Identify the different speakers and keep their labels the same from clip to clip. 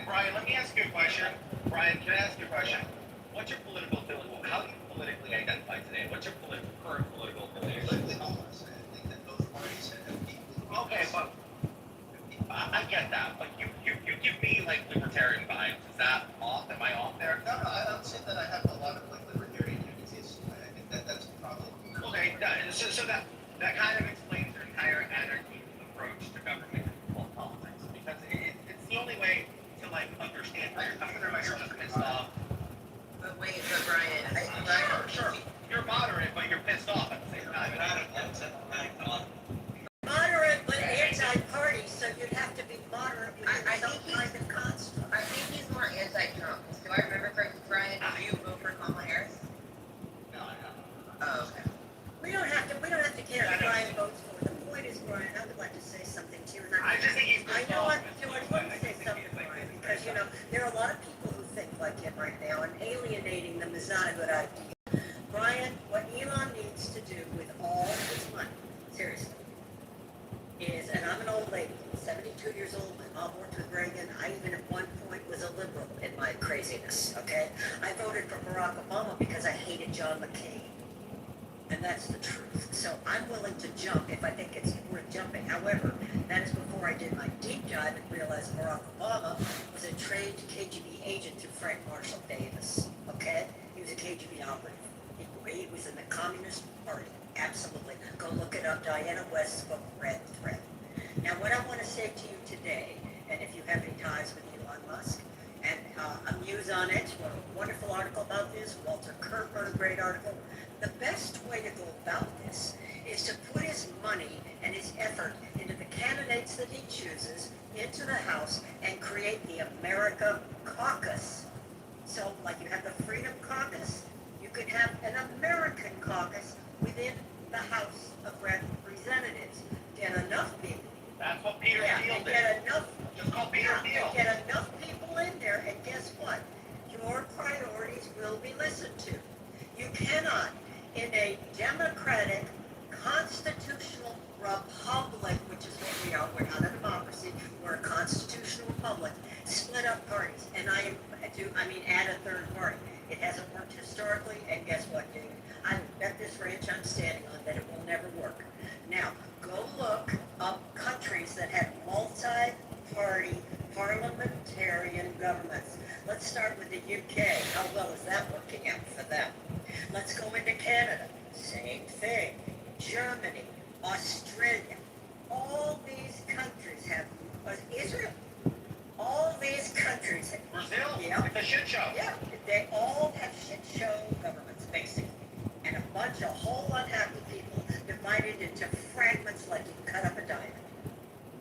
Speaker 1: Brian, let me ask you a question. Brian, can I ask you a question? What's your political affiliation? How do you politically identify today? What's your current political affiliation? Okay, but I get that, but you give me like libertarian vibes. Is that off? Am I off there?
Speaker 2: No, I don't say that I have a lot of like libertarian tendencies. I think that's probably
Speaker 1: okay. So that kind of explains your entire anarchy approach to government and politics, because it's the only way to like understand how you're coming from and stuff.
Speaker 3: But wait, but Brian,
Speaker 1: Sure. You're moderate, but you're pissed off at the same time.
Speaker 4: Moderate but anti-party, so you'd have to be moderate with
Speaker 3: I
Speaker 4: some
Speaker 3: think
Speaker 4: kind of construct.
Speaker 3: I think he's more anti-Trump. Do I remember correctly, Brian? Do you vote for Kamala Harris?
Speaker 1: No, I don't.
Speaker 3: Oh, okay.
Speaker 4: We don't have to care who Brian votes for. The point is, Brian, I would like to say something to you. And
Speaker 1: I just think he's
Speaker 4: I know what George wants to say something, Brian, because there are a lot of people who think like him right now, and alienating them is not a good idea. Brian, what Elon needs to do with all his money, seriously, is, and I'm an old lady, 72 years old, my mom worked with Reagan, I even at one point was a liberal in my craziness, okay? I voted for Barack Obama because I hated John McCain. And that's the truth. So I'm willing to jump if I think it's worth jumping. However, that is before I did my deep dive and realized Barack Obama was a trained KGB agent through Frank Marshall Davis. Okay? He was a KGB operative. He was in the Communist Party. Absolutely. Go look it up. Diana West's book, Red Thread. Now, what I want to say to you today, and if you have any ties with Elon Musk, and Amuse on it, wrote a wonderful article about this. Walter Kirk wrote a great article. The best way to go about this is to put his money and his effort into the candidates that he chooses into the House and create the America Caucus. So, like you have the Freedom Caucus, you could have an American caucus within the House of Representatives. Get enough people.
Speaker 1: That's what Peter Thiel did.
Speaker 4: Get enough.
Speaker 1: Just call Peter Thiel.
Speaker 4: Get enough people in there, and guess what? Your priorities will be listened to. You cannot, in a democratic, constitutional republic, which is what we are, we're not a democracy, we're a constitutional republic, split up parties. And add a third party. It hasn't worked historically, and guess what, David? I bet this ranch I'm standing on that it will never work. Now, go look up countries that have multi-party parliamentarian governments. Let's start with the UK. How well is that working out for them? Let's go into Canada. Same thing. Germany, Australia. All these countries have, Israel. All these countries have,
Speaker 1: Brazil?
Speaker 4: Yeah.
Speaker 1: It's a shit show.
Speaker 4: Yeah, they all have shit show governments, basically. And a bunch of whole unhappy people divided into fragments like you cut up a diamond.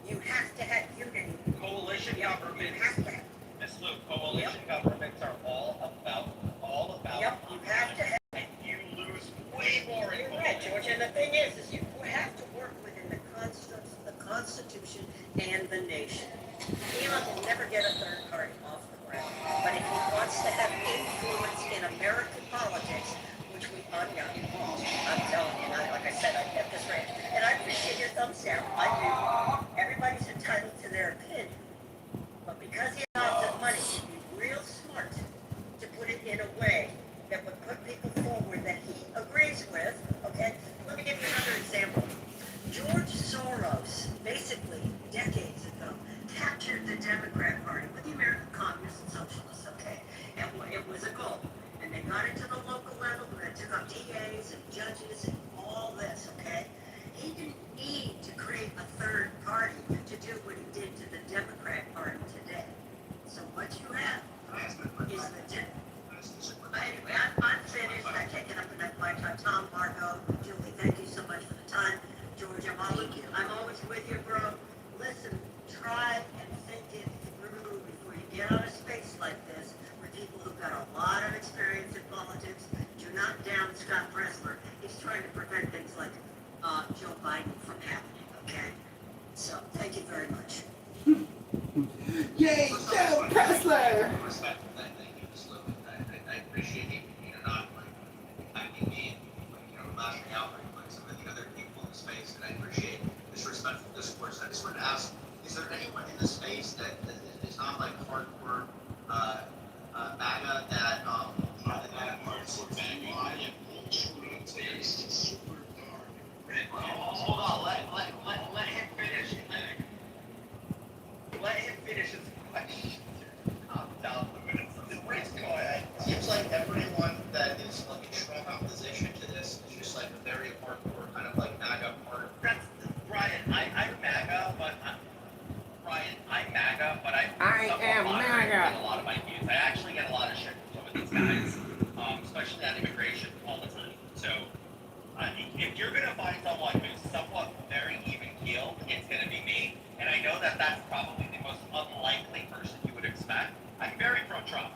Speaker 4: You have to have unity.
Speaker 1: Coalition
Speaker 4: You
Speaker 1: governments.
Speaker 4: have to have.
Speaker 1: Miss Lou, coalition governments are all about.
Speaker 4: Yep, you have to have.
Speaker 1: And you lose way more in
Speaker 4: You're right, George. And the thing is you have to work within the constructs of the Constitution and the nation. Elon will never get a third party off the ground. But if he wants to have influence in American politics, which we are not involved, I'm telling you, like I said, I get this ranch. And I appreciate your thumbs down. I do. Everybody's entitled to their opinion. But because he has the money, he'd be real smart to put it in a way that would put people forward that he agrees with. Okay? Let me give you another example. George Soros, basically decades ago, captured the Democrat Party with the American Communists and Socialists, okay? And it was a goal. And they got it to the local level, and they took up DAs and judges and all this, okay? He didn't need to create a third party to do what he did to the Democrat Party today. So what you have is the anyway, I'm finished. I've taken up enough of my time. Tom, Margot, Julie, thank you so much for the time. George, I'm always with you, bro. Listen, try and think it through before you get on a space like this with people who've got a lot of experience in politics. Do not down Scott Presler. He's trying to prevent things like Joe Biden from happening, okay? So, thank you very much.
Speaker 5: Yay, Joe Pressler!
Speaker 2: I appreciate you not attacking me, lashing out like some of the other people in the space, and I appreciate this respectful discourse. I just wanted to ask, is there anyone in the space that is not like hardcore MAGA that
Speaker 1: Hold on, let him finish. Let him finish his question. Calm down a minute. Go ahead.
Speaker 2: seems like everyone that is like in strong opposition to this is just like a very hardcore kind of like MAGA part.
Speaker 1: That's Brian. I'm MAGA, but
Speaker 5: I
Speaker 1: somewhat
Speaker 5: am
Speaker 1: moderate
Speaker 5: MAGA.
Speaker 1: in a lot of my views. I actually get a lot of shit from some of these guys, especially on immigration all the time. So if you're gonna find someone who's somewhat very even keeled, it's gonna be me. And I know that that's probably the most unlikely person you would expect. I'm very pro-Trump,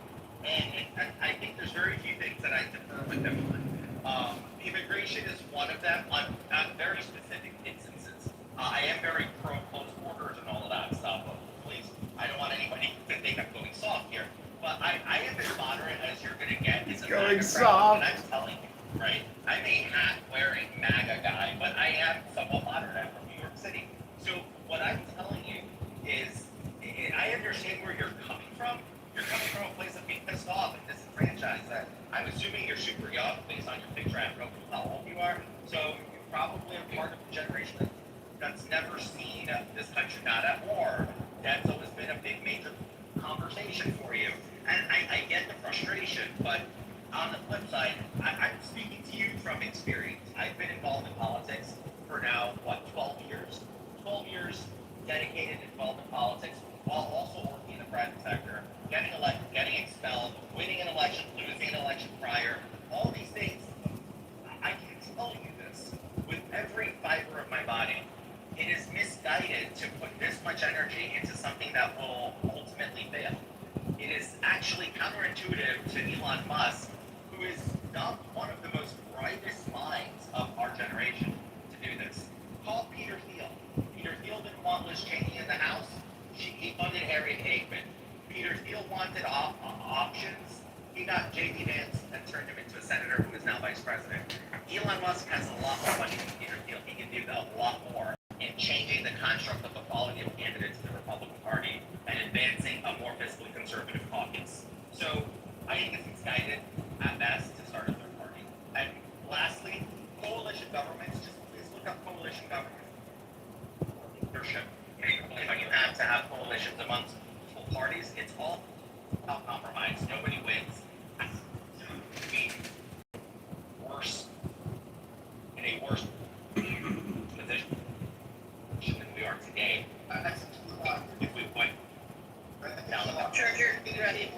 Speaker 1: and I think there's very few things that I differ with him on. Immigration is one of them on very specific instances. I am very pro-close borders and all of that stuff, but please, I don't want anybody to think I'm going soft here. But I am as moderate as you're going to get. As a
Speaker 5: Going
Speaker 1: MAGA
Speaker 5: soft.
Speaker 1: crowd, and I'm telling you, right? I'm a hat-wearing MAGA guy, but I am somewhat moderate. I'm from New York City. So what I'm telling you is, I understand where you're coming from. You're coming from a place of being pissed off and disenfranchised. I'm assuming you're super young based on your picture. I don't know how old you are. So you probably are part of a generation that's never seen this country not at war. That's always been a big major conversation for you. And I get the frustration, but on the flip side, I'm speaking to you from experience. I've been involved in politics for now, 12 years? 12 years dedicated, involved in politics, while also working in the private sector, getting elected, getting expelled, winning an election, losing an election prior, all these things. I can tell you this with every fiber of my body. It is misguided to put this much energy into something that will ultimately fail. It is actually counterintuitive to Elon Musk, who is not one of the most brightest minds of our generation, to do this. Call Peter Thiel. Peter Thiel didn't want Liz Cheney in the House. He funded Harriet Hageman. Peter Thiel wanted options. He got J.D. Vance and turned him into a senator who is now vice president. Elon Musk has a lot more money than Peter Thiel. He can do a lot more in changing the construct of the quality of candidates in the Republican Party and advancing a more fiscally conservative caucus. So I think it's misguided at best to start a third party. And lastly, coalition governments, just please look up coalition governments. Leadership. When you have to have coalitions amongst multiple parties, it's all about compromise. Nobody wins. To be worse, in a worse position than we are today. If we went down the
Speaker 3: You're ready.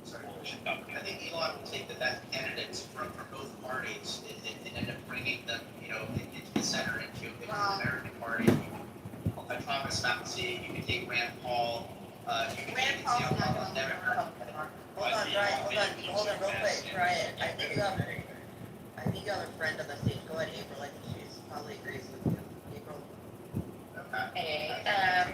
Speaker 1: coalition government.
Speaker 2: I think Elon will take the best candidates from both parties and end up bringing them, into the center, into the American Party. Thomas Fauci, you can take Rand Paul, you can
Speaker 3: Rand
Speaker 2: take
Speaker 3: Paul's not
Speaker 2: Paul
Speaker 3: going to
Speaker 2: Democrat.
Speaker 3: Hold on, Brian, hold on real quick, Brian. I think you have a friend on the stage. Go ahead, April. I think she's probably agrees with you. April.
Speaker 2: Okay.
Speaker 6: Hey,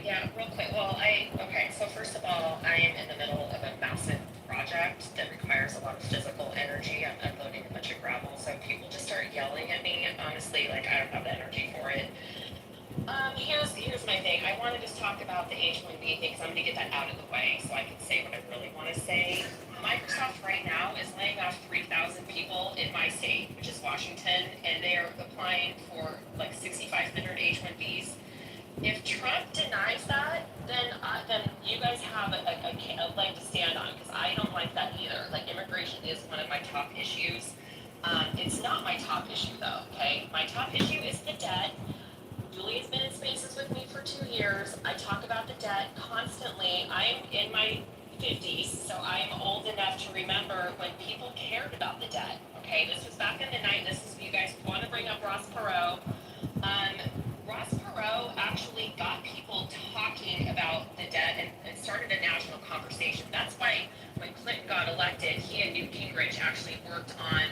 Speaker 6: yeah, real quick. Okay, so first of all, I am in the middle of a massive project that requires a lot of physical energy. I'm unloading a bunch of gravel, so if people just start yelling at me, honestly, like, I don't have the energy for it. Here's my thing. I want to just talk about the H-1B thing, because I'm going to get that out of the way so I can say what I really want to say. Microsoft right now is laying off 3,000 people in my state, which is Washington, and they are applying for like 6,500 H-1Bs. If Trump denies that, then you guys have a leg to stand on, because I don't like that either. Like, immigration is one of my top issues. It's not my top issue, though, okay? My top issue is the debt. Julia's been in spaces with me for 2 years. I talk about the debt constantly. I'm in my 50s, so I'm old enough to remember when people cared about the debt, okay? This was back in the night. This is, you guys want to bring up Ross Perot. Ross Perot actually got people talking about the debt and started a national conversation. That's why when Clinton got elected, he and Newt Gingrich actually worked on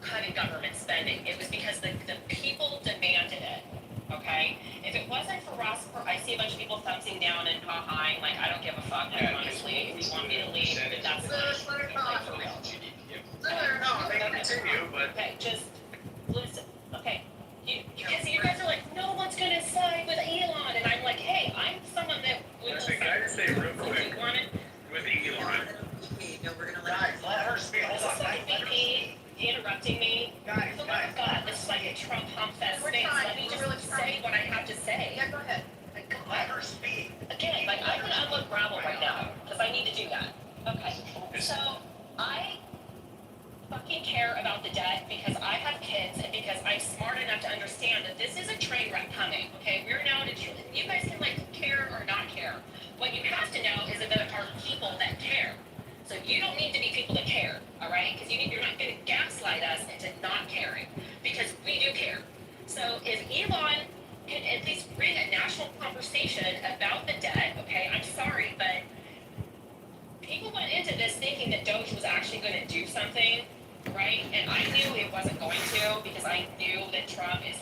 Speaker 6: cutting government spending. It was because the people demanded it, okay? If it wasn't for Ross Perot, I see a bunch of people thumbsing down and ha-haing, like, I don't give a fuck, like, honestly, if you want me to leave, but that's not, like, for real.
Speaker 1: No, they continue, but
Speaker 6: Okay, just listen. Okay, you guys are like, no one's gonna side with Yeah, go ahead.
Speaker 1: Let her speak.
Speaker 6: Again, like I can unload gravel right now, because I need to do that. Okay, so I fucking care about the debt because I have kids and because I'm smart enough to understand that this is a train wreck coming, okay? We're now to, you guys can like care or not care. What you have to know is that there are people that care. So you don't need to be people that care, all right? Because you're not going to gaslight us into not caring, because we do care. So if Elon can at least bring a national conversation about the debt, okay? I'm sorry, but people went into this thinking that Doge was actually going to do something, right? And I knew it wasn't going to because I knew that Trump is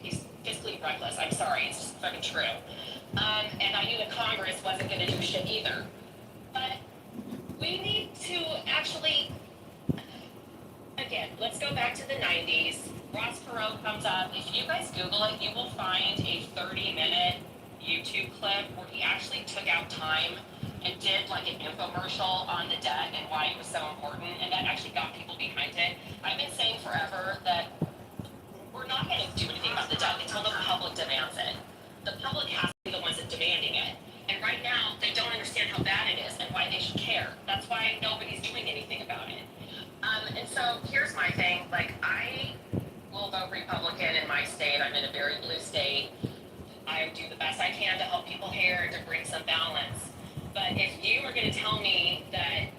Speaker 6: he's fiscally reckless. I'm sorry, it's just fucking true. And I knew that Congress wasn't going to do shit either. But we need to actually, again, let's go back to the 90s. Ross Perot comes up. If you guys Google it, you will find a 30-minute YouTube clip where he actually took out time and did like an infomercial on the debt and why it was so important, and that actually got people behind it. I've been saying forever that we're not going to do anything about the debt until the public demands it. The public has to be the ones that demanding it. And right now, they don't understand how bad it is and why they should care. That's why nobody's doing anything about it. And so here's my thing. Like, I will vote Republican in my state. I'm in a very blue state. I do the best I can to help people here to bring some balance. But if you are going to tell me that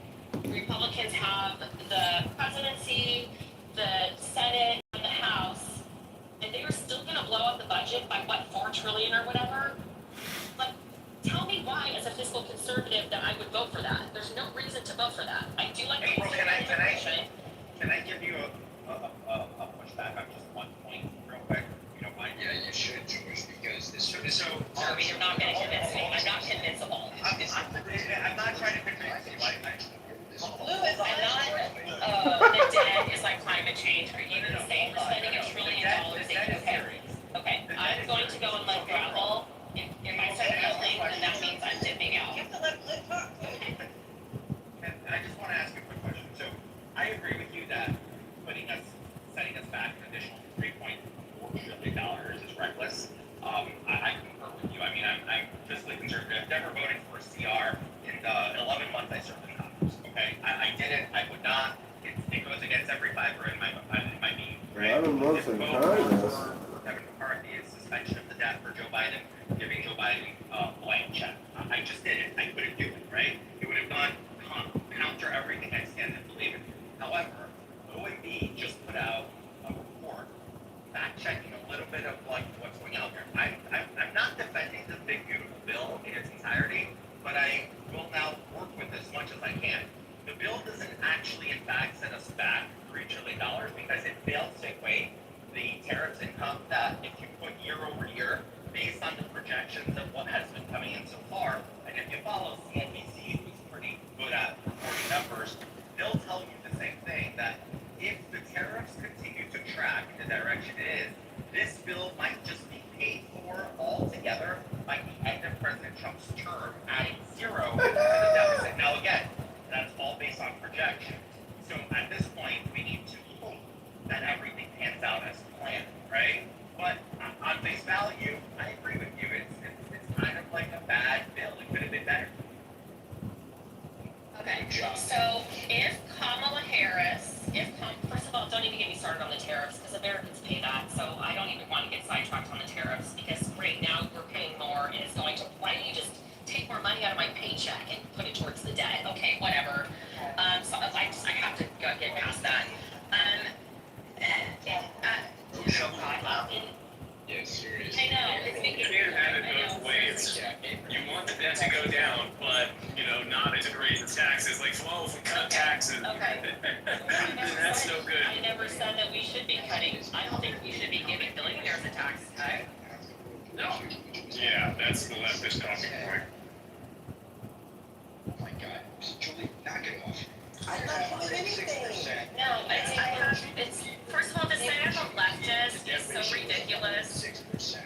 Speaker 6: Republicans have the presidency, the Senate, and the House, and they are still going to blow up the budget by what, $4 trillion or whatever, like, tell me why, as a fiscal conservative, that I would vote for that. There's no reason to vote for that. I do like
Speaker 1: April, can I give you a pushback on just one point real quick? You don't mind?
Speaker 7: Yeah, you should, George, because this
Speaker 1: So,
Speaker 6: Sorry, you're not going to convince me. I'm not convincible.
Speaker 1: I'm not trying to convince you.
Speaker 6: The debt is like climate change. Are you saying we're spending $1 trillion? Okay, I'm going to go and let gravel. If I start yelling, then that means I'm dipping out.
Speaker 4: You have to let Liz talk.
Speaker 1: And I just want to ask a quick question. So I agree with you that setting us back an additional $3.4 trillion is reckless. I concur with you. I mean, I'm fiscally conservative. Never voted for a CR in the 11 months I served in Congress. Okay, I didn't. I would not. It goes against every fiber in my being. Right?
Speaker 5: 11 months in Congress.
Speaker 1: Kevin McCarthy's suspension of the debt for Joe Biden, giving Joe Biden a blank check. I just didn't. I couldn't do it. Right? It would have gone counter everything I stand and believe in. However, OMB just put out a report fact checking a little bit of like what's going out there. I'm not defending the big beautiful bill in its entirety, but I will now work with as much as I can. The bill doesn't actually, in fact, set us back $3 trillion because it fails to equate the tariffs income that if you put year over year based on the projections of what has been coming in so far, and if you follow CNBC, who's pretty good at reporting numbers, they'll tell you the same thing, that if the tariffs continue to track in the direction it is, this bill might just be paid for altogether by the end of President Trump's term, adding zero to the deficit. Now again, that's all based on projections. So at this point, we need to hope that everything pans out as planned, right? But on face value, I agree with you. It's kind of like a bad bill. It could have been better.
Speaker 6: Okay, so if Kamala Harris, first of all, don't even get me started on the tariffs because Americans pay that. So I don't even want to get sidetracked on the tariffs because right now we're paying more and it's going to, why don't you just take more money out of my paycheck and put it towards the debt? Okay, whatever. So I have to get past that.
Speaker 7: Yeah, seriously.
Speaker 6: I know, it's making
Speaker 8: You can't have it both ways. You want the debt to go down, but, not to raise taxes. Like, well, if we cut taxes,
Speaker 6: Okay.
Speaker 8: then that's no good.
Speaker 6: I never said that we should be cutting, I don't think we should be giving billionaires a tax cut.
Speaker 8: No. Yeah, that's the leftist talking point.
Speaker 7: Oh my God, Julie, knock it off.
Speaker 3: I'm not doing anything.
Speaker 6: No, it's, first of all, to say I'm a leftist is so ridiculous.
Speaker 7: 6%.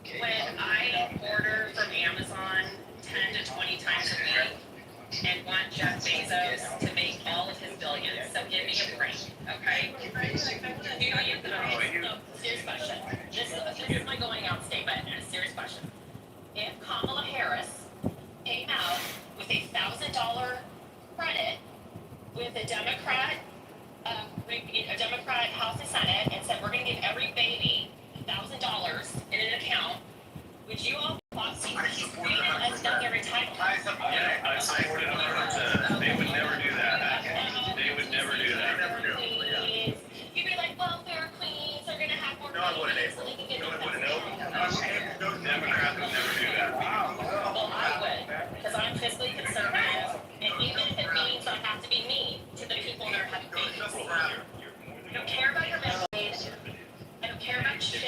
Speaker 7: Okay.
Speaker 6: When I order from Amazon 10 to 20 times a week and want Jeff Bezos to make all of his billions, so give me a break, okay? You know, you can always, no, serious question. this is my going out statement, and a serious question. If Kamala Harris came out with $1,000 credit with a Democrat House and Senate and said we're going to give every baby $1,000 in an account, would you all he's created another entitlement?
Speaker 8: I support it 100%. They would never do that. They would never do that.
Speaker 6: You'd be like, welfare queens are going to have more
Speaker 1: No, I wouldn't,
Speaker 6: babies so they can get
Speaker 1: No, I wouldn't.
Speaker 6: $1,000.
Speaker 8: Democrats would never do that.
Speaker 6: Well, I would, because I'm fiscally conservative, and even if it means I have to be mean to the people that are having babies. I don't care about your middle age. I don't care about shit.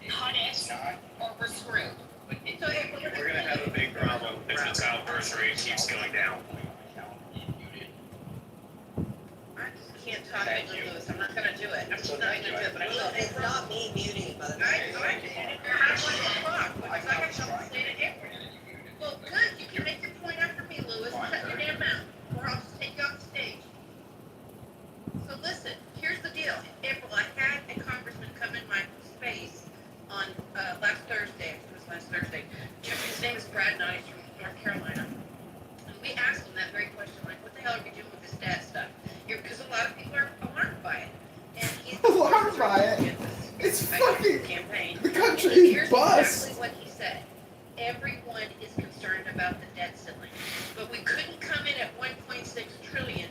Speaker 6: Cut it, or we're screwed.
Speaker 4: So if
Speaker 8: We're gonna have a big problem if the child birth rate keeps going down.
Speaker 3: I just can't talk to Lewis, I'm not gonna do it, I'm just not gonna do it, but I will. It's not me muting, by the way.
Speaker 4: I want to talk, because I have something to say to April. Well, good, you can make your point after me, Lewis, shut your damn mouth, or I'll just take you off the stage. So listen, here's the deal, April, I had a congressman come in my space on, last Thursday, it was last Thursday. His name is Brad Knight from North Carolina. And we asked him that very question, like, what the hell are we doing with this dad stuff? Because a lot of people are alarmed by it. And he's
Speaker 5: Alarmed by it? It's fucking
Speaker 4: campaign.
Speaker 5: the country
Speaker 4: Here's
Speaker 5: is bust.
Speaker 4: exactly what he said. Everyone is concerned about the debt ceiling, but we couldn't come in at 1.6 trillion,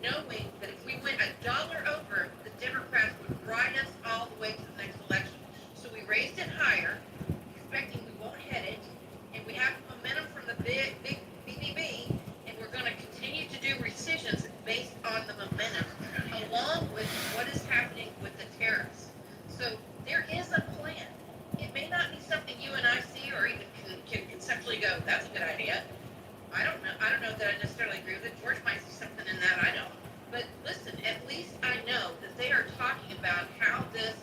Speaker 4: knowing that if we went $1 over, the Democrats would ride us all the way to the next election. So we raised it higher, expecting we won't hit it, and we have momentum from the big BBB, and we're going to continue to do rescissions based on the momentum, along with what is happening with the tariffs. So there is a plan. It may not be something you and I see or even can conceptually go, that's a good idea. I don't know that I necessarily agree with it. George might see something in that, I don't. But listen, at least I know that they are talking about how this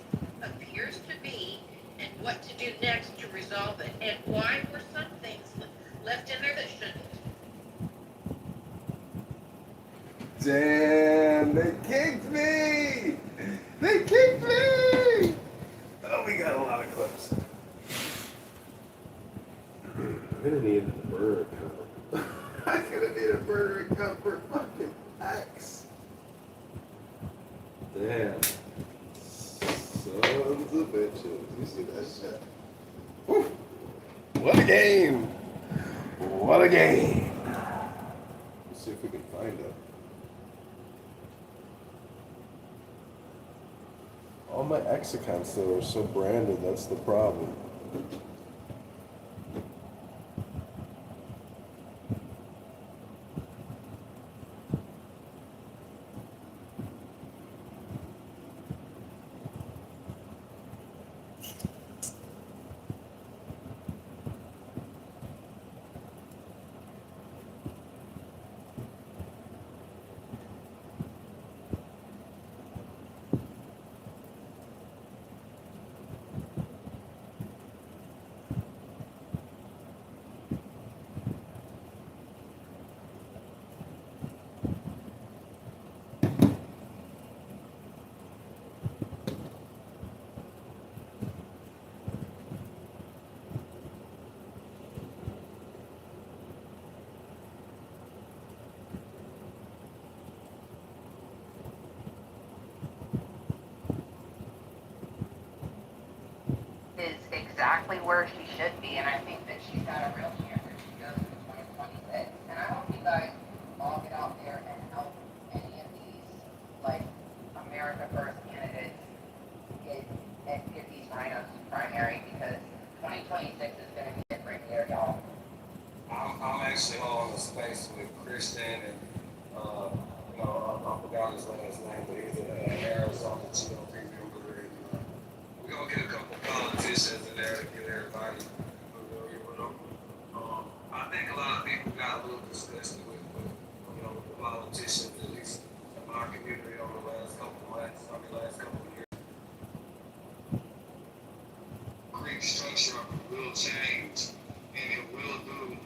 Speaker 4: appears to be and what to do next to resolve it, and why were some things left in there that shouldn't.
Speaker 5: Damn, they kicked me! They kicked me! Oh, we got a lot of clips. I'm gonna need a burger cup. I'm gonna need a burger cup for fucking X. Damn. Sons of bitches. You see that shit? Whew. What a game! What a game! Let's see if we can find it. All my X accounts though are so branded, that's the problem.
Speaker 3: Is exactly where she should be, and I think that she's got a real chance if she goes to 2026. And I hope you guys all get out there and help any of these, like, America First candidates get these rhinos primary, because 2026 is going to be different here, y'all.
Speaker 9: I'm actually all in the space with Christian and, I forgot his last name, but he's an Arizona GOP member. And, we're going to get a couple politicians in there to get everybody familiar with them. I think a lot of people got a little disgusted with the politicians, at least in my community over the last couple of years. Creek structure will change, and it will do it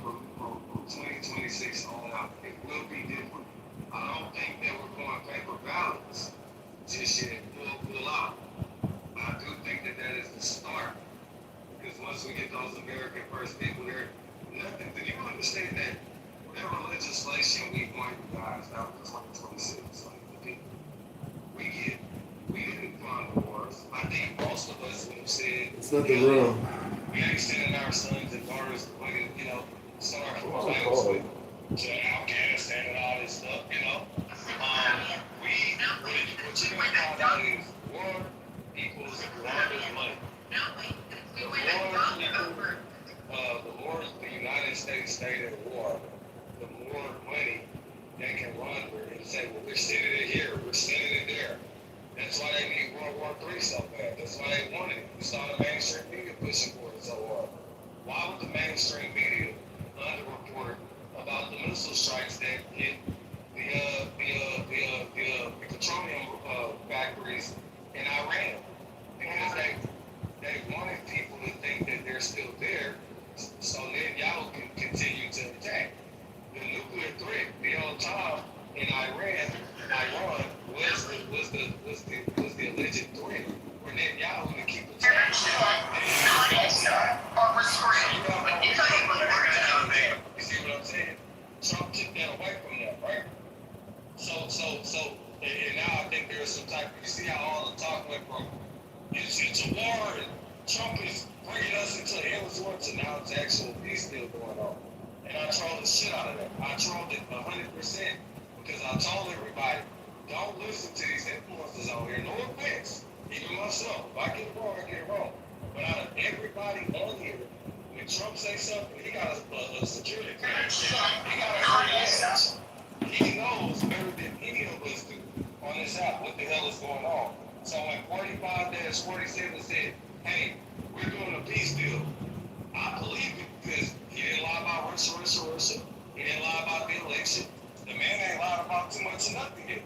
Speaker 9: from 2026 on out. It will be different. I don't think that we're going paper ballots just yet. We'll out. those American first people there. Nothing. Do you understand that whatever legislation we want, guys, out to 2026, like the people, we didn't fund the wars. I think most of us would have said,
Speaker 5: It's nothing wrong.
Speaker 9: we ain't sending our sons and daughters to fucking, start from
Speaker 5: Oh,
Speaker 9: fights
Speaker 5: oh.
Speaker 9: to Afghanistan and all this stuff, what you gotta find out is war equals laundering money. The more the United States stayed at war, the more money they can launder and say, well, we're sending it here, we're sending it there. That's why they need World War III so bad. That's why they wanted it. You saw the mainstream media pushing for it so hard. Why would the mainstream media underreport about the missile strikes that hit the petroleum factories in Iran? Because they wanted people to think that they're still there, so then y'all can continue to attack. The nuclear threat the whole time in Iran was the alleged threat for Netanyahu to keep attacking. You see what I'm saying? Trump took that away from them, right? And now I think there's some type. You see how all the talk went from it's a war and Trump is bringing us into an endless war to now it's actual peace deal going on. And I trolled the shit out of that. I trolled it 100% because I told everybody, don't listen to these influencers out here. No offense, even myself. If I get it wrong, I get it wrong. But out of everybody on here, when Trump says something, he got a security clearance. He got a clearance. He knows better than any of us do on this app what the hell is going on. So when 45-47 said, hey, we're doing a peace deal, I believe it because he didn't lie about Russia. He didn't lie about the election. The man ain't lied about too much or nothing yet.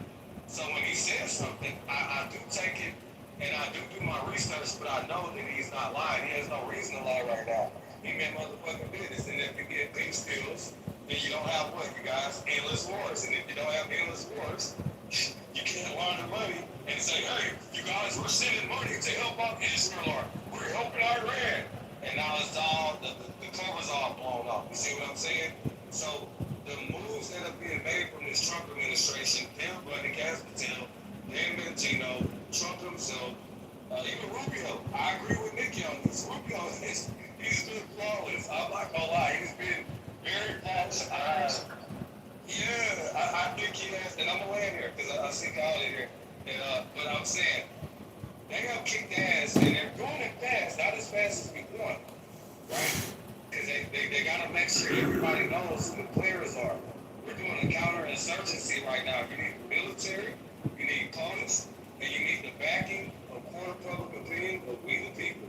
Speaker 9: So when he says something, I do take it and I do my research, but I know that he's not lying. He has no reason to lie right now. He meant motherfucking business. And if you get peace deals, then you don't have what, you guys? Endless wars. And if you don't have endless wars, you can't launder money and say, hey, you guys, we're sending money to help out Israel or we're helping Iran. And now it's all, the cover's all blown off. You see what I'm saying? So the moves that are being made from this Trump administration, Dan Buddy, Caspatel, Dan Bentino, Trump himself, even Rubio. I agree with Nikki on this. Rubio, he's been flawless. I'm not gonna lie. He's been very flawless. I think he has, and I'm gonna land here because I see God in here. But I'm saying, they have kicked ass and they're doing it fast, not as fast as we want, right? Because they gotta make sure everybody knows who the players are. We're doing a counterinsurgency right now. You need the military, you need police, and you need the backing of core public opinion of we the people.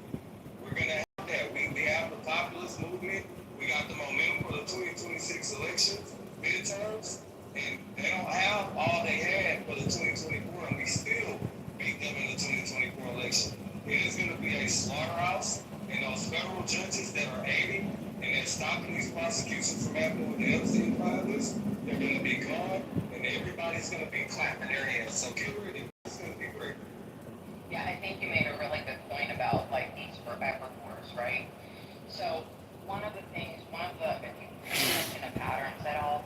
Speaker 9: We're gonna have that. We have the populist movement. We got the momentum for the 2026 elections, midterms, and they don't have all they had for the 2024, and we still beat them in the 2024 election. It is going to be a slaughterhouse, and those federal judges that are aiding and they're stopping these prosecutions from happening with the Epstein filers, they're going to be gone, and everybody's going to be clapping their hands. So get ready. It's going to be great.
Speaker 3: Yeah, I think you made a really good point about like these forever wars, right? So if you mention the patterns at all,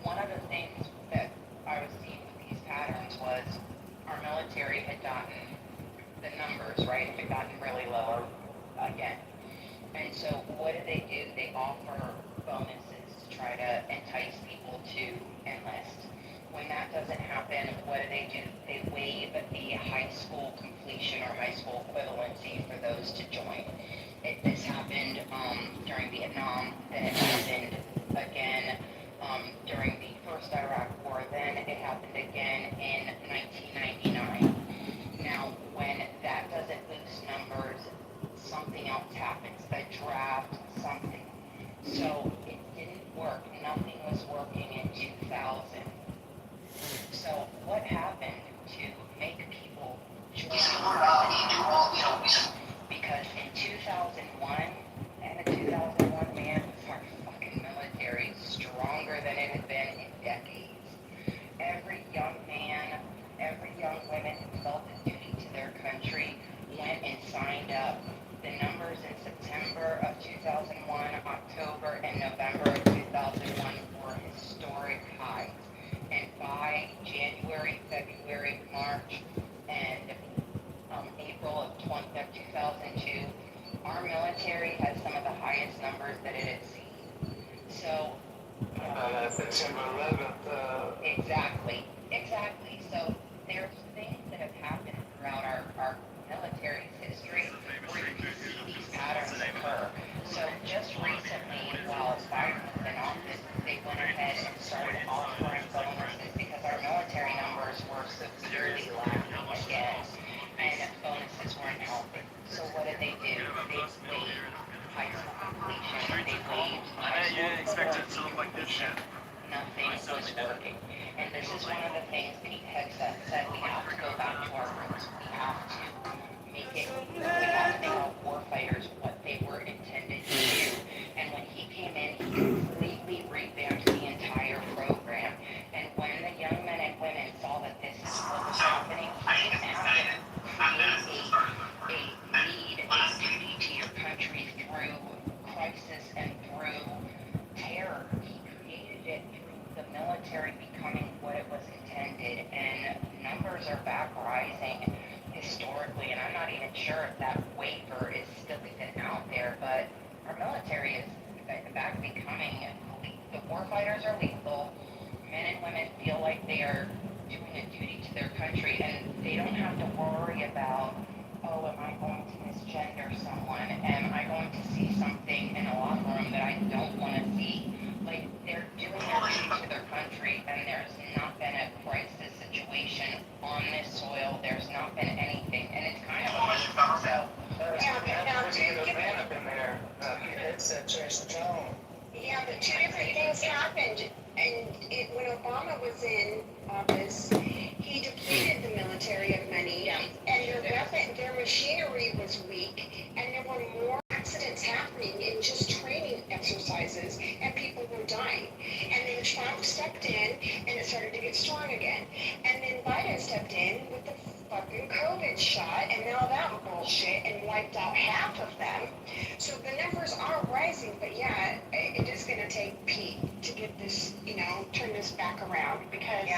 Speaker 3: one of the things that I was seeing with these patterns was our military had gotten the numbers, right, had gotten really low again. And so what do? They offer bonuses to try to entice people to enlist. When that doesn't happen, what do? They waive the high school completion or high school equivalency for those to join. This happened during Vietnam, then it happened again during the first Iraq War, then it happened again in 1999. Now, when that doesn't boost numbers, something else happens, a draft, something. So it didn't work. Nothing was working in 2000. So what happened to make people join? Because in 2001 and the 2001 man, our fucking military is stronger than it had been in decades. Every young man, every young woman who felt a duty to their country went and signed up. The numbers in September of 2000 our military has some of the highest numbers that it has seen. So,
Speaker 9: September 11th.
Speaker 3: exactly. So there's things that have happened throughout our military's history where you can see these patterns occur. So just recently, while Biden was in office, they went ahead and started offering bonuses because our military numbers were severely lacking again, and bonuses weren't helping. So what did they do? They waived high school completion. They waived nothing was working. And this is one of the things Pete had said we have to go back to our roots. We have to make our warfighters what they were intended to do. And when he came in, he completely revamped the entire program. And when the young men and women saw that this is what was happening, he didn't have to create a need, a duty to your country through crisis and through terror. He created it through the military becoming what it was intended, and numbers are back rising historically, and I'm not even sure if that waiver is still even out there, but our military is back becoming, the warfighters are lethal, men and women feel like they are doing a duty to their country, and they don't have to worry about, oh, am I going to misgender someone? Am I going to see something in a locker room that I don't want to see? Like, they're doing their duty to their country, and there's not been a crisis situation on this soil. There's not been anything, and it's kind of amazing. So,
Speaker 9: Man up in there. It's Jason Jones.
Speaker 4: Yeah, but two different things happened. And when Obama was in office, he depleted the military of money, and their machinery was weak, and there were more accidents happening in just training exercises, and people were dying. And then Trump stepped in, and it started to get strong again. And then Biden stepped in with the fucking COVID shot, and now that bullshit, and wiped out half of them. So the numbers are rising, but yeah, it is going to take Pete to get this, turn this back around, because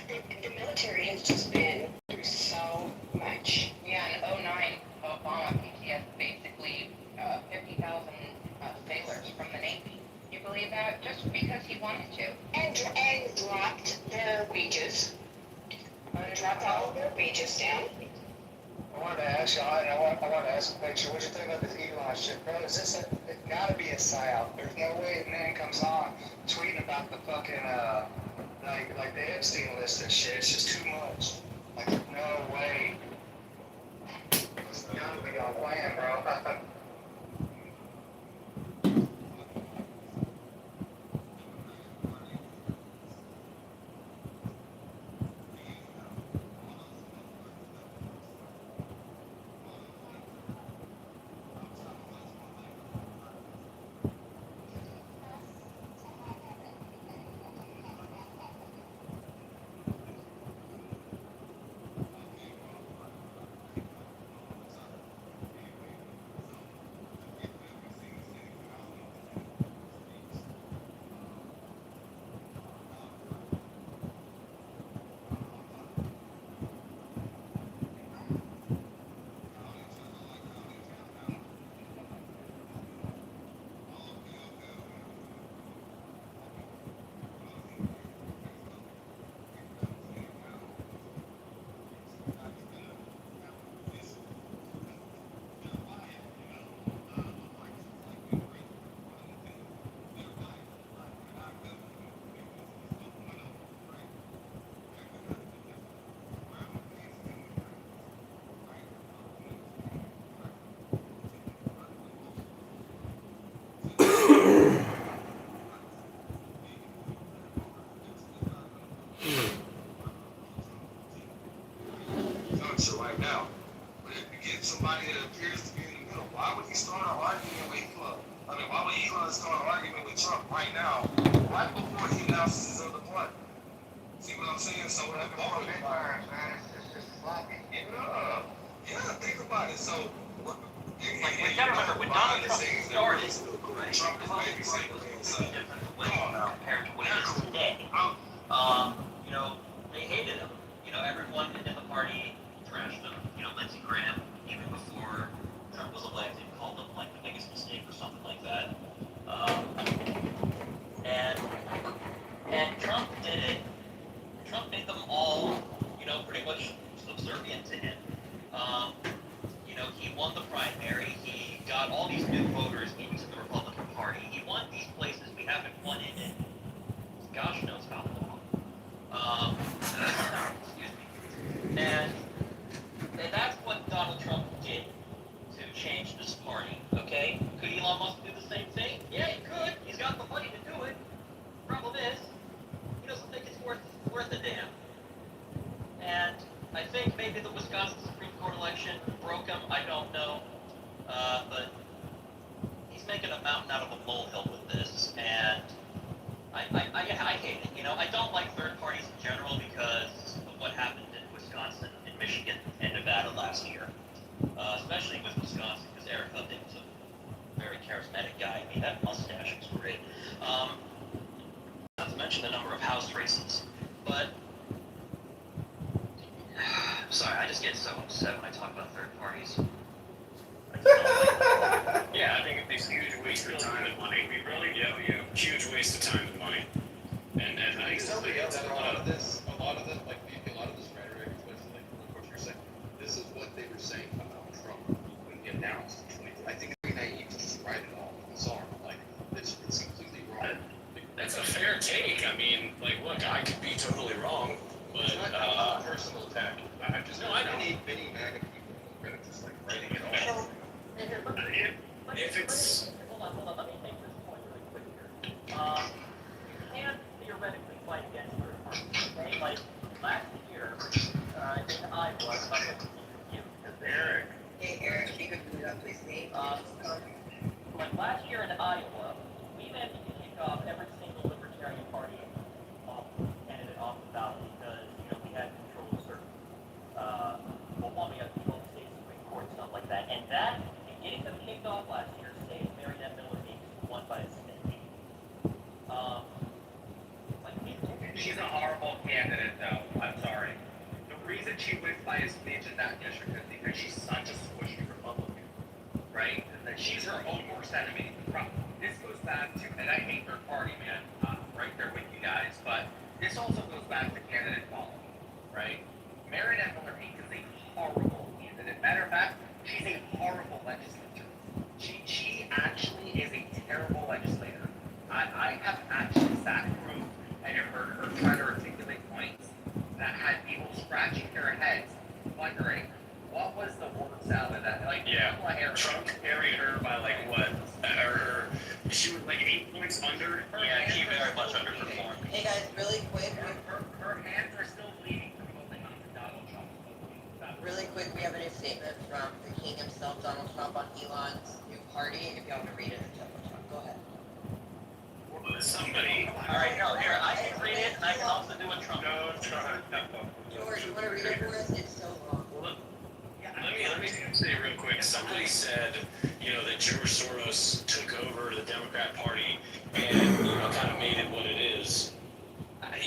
Speaker 4: the military has just been through so much.
Speaker 3: yeah, in '09, Obama PTS basically 50,000 sailors from the Navy. You believe that? Just because he wanted to.
Speaker 4: And dropped their wages. Dropped all of their wages down.
Speaker 9: I wanted to ask y'all, and I wanted to ask a picture. What you think about this Elon shit, bro? Is this it's gotta be a psyop. There's no way the man comes on tweeting about the fucking, like the Epstein list and shit. It's just too much. Like, no way. It's gotta be on plan, bro. So right now, but if you get somebody that appears to be in the middle, why would he start an argument with Elon? I mean, why would Elon start an argument with Trump right now, right before he announces his other plan? See what I'm saying? So what happened? Man, it's just sloppy. Yeah, think about it. So,
Speaker 1: You gotta remember, when Donald Trump started,
Speaker 9: Trump is maybe saying,
Speaker 1: come on now, compared to what it is today. They hated him. Everyone in the party trashed him. Lindsey Graham, even before Trump was elected, called him like got all these new voters into the Republican Party. He won these places we haven't won in gosh knows how long. Excuse me. And that's what Donald Trump did to change this party, okay? Could Elon Musk do the same thing? Yeah, he could. He's got the money to do it. Problem is, he doesn't think it's worth a damn. And I think maybe the Wisconsin Supreme Court election broke him. I don't know. But he's making a mountain out of a molehill with this. And I hate it. You know, I don't like third parties in general because of what happened in Wisconsin and Michigan and Nevada last year. Especially with Wisconsin, because Eric Upton was a very charismatic guy. I mean, that mustache was great. Not to mention the number of House races. But, sorry, I just get so upset when I talk about third parties.
Speaker 8: Yeah, I think it's a huge waste of time and money. We really do. Yeah, huge waste of time and money. And I think
Speaker 10: Somebody else that a lot of this, like a lot of this rhetoric, especially like what you're saying, this is what they were saying about Trump when he announced in 20. I think it's very naive to just write it all with his arm. Like it's completely wrong.
Speaker 8: that's a fair take. I mean, like, look, I could be totally wrong, but
Speaker 10: It's not a personal attack. I'm just
Speaker 8: No, I know.
Speaker 10: many MAGA people who are just like writing it all.
Speaker 8: if it's
Speaker 1: Hold on, let me make this point really quick here. You can theoretically fight against third parties, okay? Like, last year, in Iowa, because Eric.
Speaker 3: Hey, Eric, you could put it up, please, name.
Speaker 1: Like last year in Iowa, we managed to kick off every single Libertarian Party candidate off the ballot because, you know, we had control of certain, well, we had control of the state Supreme Court and stuff like that. And that, getting them kicked off last year, saved Marianne Miller being won by a snitch. She's a horrible candidate, though. I'm sorry. The reason she wins by a snitch in that district is because she's such a squishy Republican, right? That she's her own worst enemy. This goes back to, and I hate her party, man, right there with you guys, but this also goes back to candidate quality, right? Marianne Miller is a horrible candidate. Matter of fact, she's a horrible legislator. She actually is a terrible legislator. I have actually sat through and heard her try to articulate points that had people scratching their heads, wondering what was the word salad that, like,
Speaker 8: Yeah.
Speaker 1: Trump carried her by like what? Or she was like 8 points under. Yeah, she very much underperformed.
Speaker 3: Hey, guys, really quick,
Speaker 1: Her hands are still bleeding from holding on to Donald Trump.
Speaker 3: really quick, we have a new statement from the king himself, Donald Trump, on Elon's new party. If y'all can read it, go ahead.
Speaker 8: somebody.
Speaker 1: All right, no, here, I can read it and I can also do a Trump.
Speaker 8: No, try.
Speaker 3: George, you want to read it for us? It's so long.
Speaker 8: Let me say real quick. Somebody said, you know, that George Soros took over the Democrat Party and, you know, kind of made it what it is.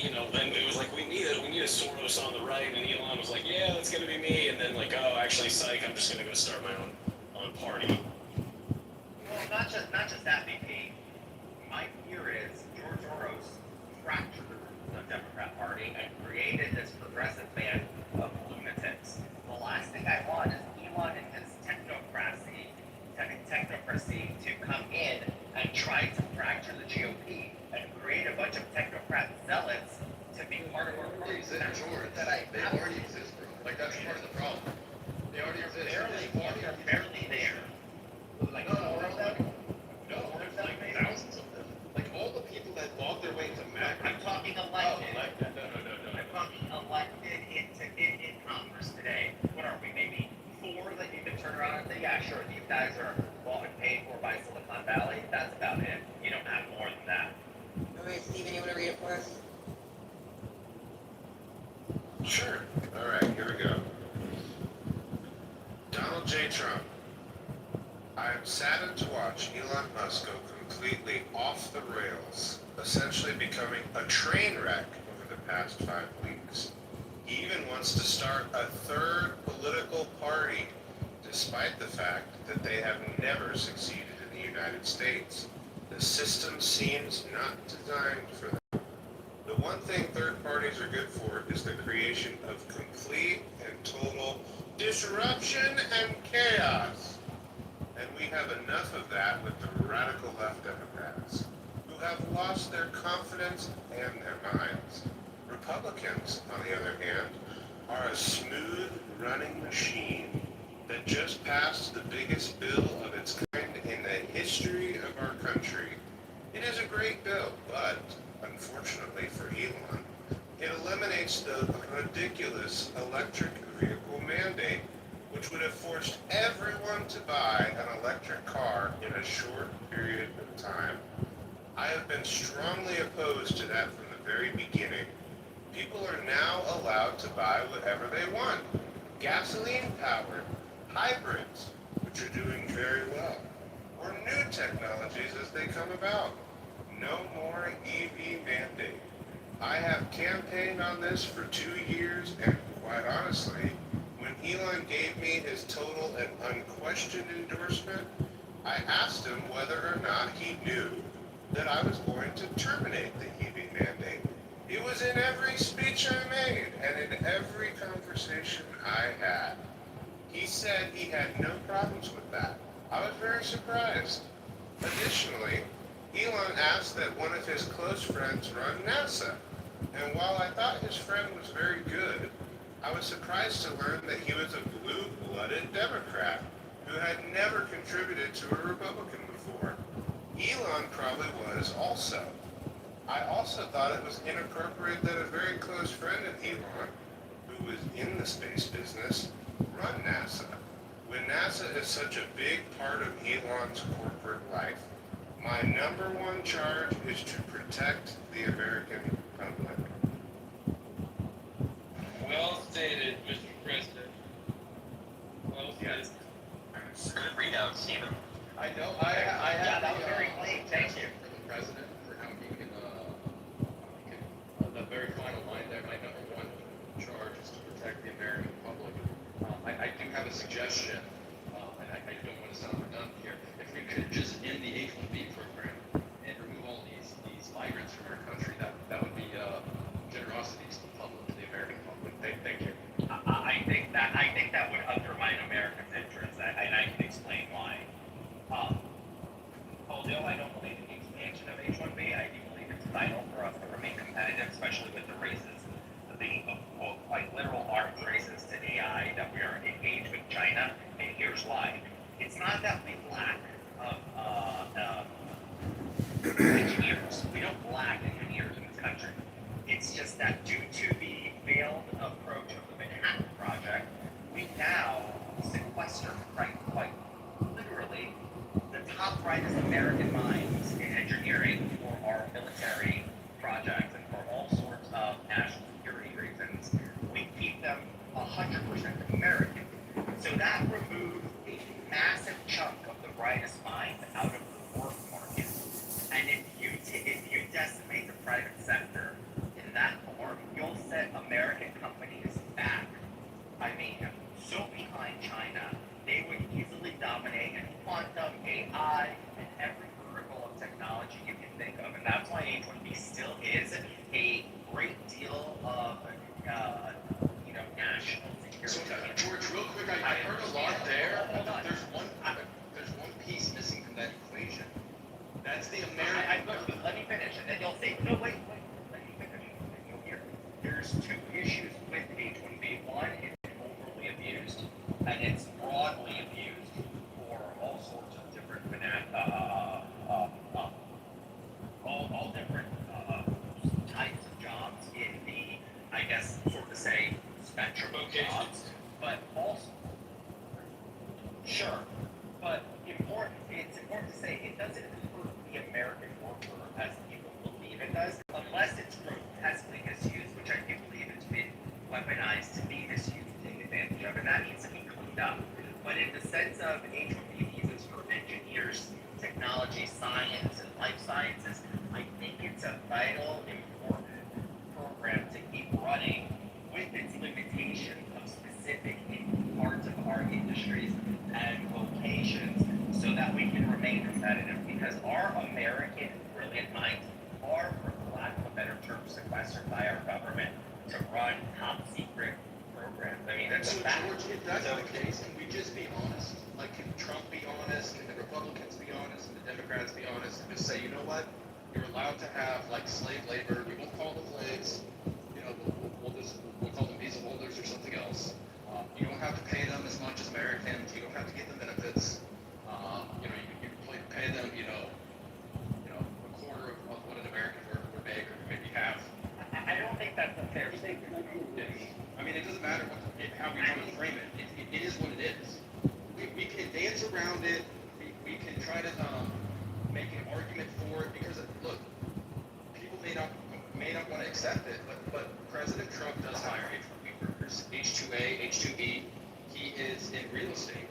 Speaker 8: You know, then it was like, we need a Soros on the right, and Elon was like, yeah, that's gonna be me, and then like, oh, actually, psych, I'm just gonna go start my own party.
Speaker 1: Well, not just that, BP. My fear is George Soros fractured the Democrat Party and created this progressive band of lunatics. The last thing I want is Elon and his technocracy to come in and try to fracture the GOP and create a bunch of technocrat zealots to be part of our party.
Speaker 10: They already exist, bro. Like that's part of the problem. They already exist.
Speaker 1: They're barely there. Like,
Speaker 10: There's like thousands of them. Like all the people that bought their way into MAGA.
Speaker 1: I'm talking elected. I'm talking elected in Congress today. What are we, maybe 4 that you can turn around and say, yeah, sure, these guys are bought and paid for by Silicon Valley. That's about it. You don't have more than that.
Speaker 3: Okay, Steven, you want to read it for us?
Speaker 11: Sure. All right, here we go. Donald J. Trump. I am saddened to watch Elon Musk go completely off the rails, essentially becoming a train wreck over the past 5 weeks. He even wants to start a third political party, despite the fact that they have never succeeded in the United States. The system seems not designed for them. The one thing third parties are good for is the creation of complete and total disruption and chaos. And we have enough of that with the radical left Democrats, who have lost their confidence and their minds. Republicans, on the other hand, are a smooth running machine that just passed the biggest bill of its kind in the history of our country. It is a great bill, but unfortunately for Elon, it eliminates the ridiculous electric vehicle mandate, which would have forced everyone to buy an electric car in a short period of time. I have been strongly opposed to that from the very beginning. People are now allowed to buy whatever they want. Gasoline-powered, hybrids, which are doing very well, or new technologies as they come about. No more EV mandate. I have campaigned on this for 2 years, and quite honestly, when Elon gave me his total and unquestioned endorsement, I asked him whether or not he knew that I was going to terminate the EV mandate. It was in every speech I made and in every conversation I had. He said he had no problems with that. I was very surprised. Additionally, Elon asked that one of his close friends run NASA. And while I thought his friend was very good, I was surprised to learn that he was a blue-blooded Democrat who had never contributed to a Republican before. Elon probably was also. I also thought it was inappropriate that a very close friend of Elon, who was in the space business, run NASA, when NASA is such a big part of Elon's corporate life. My number one charge is to protect the American public.
Speaker 10: Well stated, Mr. President. Well stated.
Speaker 1: Good readout, Stephen.
Speaker 10: I know,
Speaker 1: Yeah,
Speaker 10: had
Speaker 1: that was very clean, thank you.
Speaker 10: For the president, for how he can, the very final line there, my number one charge is to protect the American public. I do have a suggestion, and I don't want to sound redundant here. If we could just end the H-1B program and remove all these migrants from our country, that would be generosity to the public, to the American public. Thank you.
Speaker 1: I think that would undermine Americans' interests, and I can explain why. Although I don't believe in the expansion of H-1B, I do believe it's vital for us to remain competitive, especially with the races, the quote, like literal arms races to AI that we are engaged with China. And here's why: it's not that we lack engineers. We don't lack engineers in this country. It's just that due to the failed approach of the Manhattan Project, we now sequester, quite literally, the top brightest American minds in engineering for our military projects and for all sorts of national security reasons. We keep them 100% American. So that removes a massive chunk of the brightest minds out of the work market. And if you decimate the private sector in that form, you'll set American companies back. I mean, so behind China, they would easily dominate in quantum, AI, and every vertical of technology you can think of. And that's why H-1B still is a great deal of, national
Speaker 10: So,
Speaker 1: security.
Speaker 10: George, real quick, I heard a lot there. There's one piece missing from that equation. That's the American.
Speaker 1: Let me finish, and then you'll say, no, wait, let me finish, and you'll hear. There's two issues with H-1B. One, it's overly abused, and it's broadly abused for all sorts of different all different types of jobs in the, I guess, sort of say, spectrum of jobs, but also, sure, but it's important to say it doesn't hurt the American worker as people believe it does, unless it's grotesquely misused, which I do believe it's been weaponized to be misused to take advantage of, and that needs to be cleaned up. But in the sense of H-1B visas for engineers, technology, science, and life sciences, I think it's a vital, important program to keep running with its limitation of specific parts of our industries and vocations so that we can remain competitive, because our American brilliant minds are, for lack of a better term, sequestered by our government to run top secret programs. I mean, that's
Speaker 10: So,
Speaker 1: a fact.
Speaker 10: George, if that's the case, can we just be honest? Like, can Trump be honest? Can the Republicans be honest? Can the Democrats be honest? And just say, you know what? You're allowed to have like slave labor. We won't call them slaves. You know, we'll call them visa holders or something else. You don't have to pay them as much as Americans. You don't have to give them benefits. You know, you can pay them, a quarter of what an American worker would make, or maybe half.
Speaker 1: I don't think that's a fair statement.
Speaker 10: I mean, it doesn't matter how we want to frame it. It is what it is. We can dance around it. We can try to make an argument for it because, look, people may not want to accept it, but President Trump does hire H-1B workers, H-2A, H-2B. He is in real estate.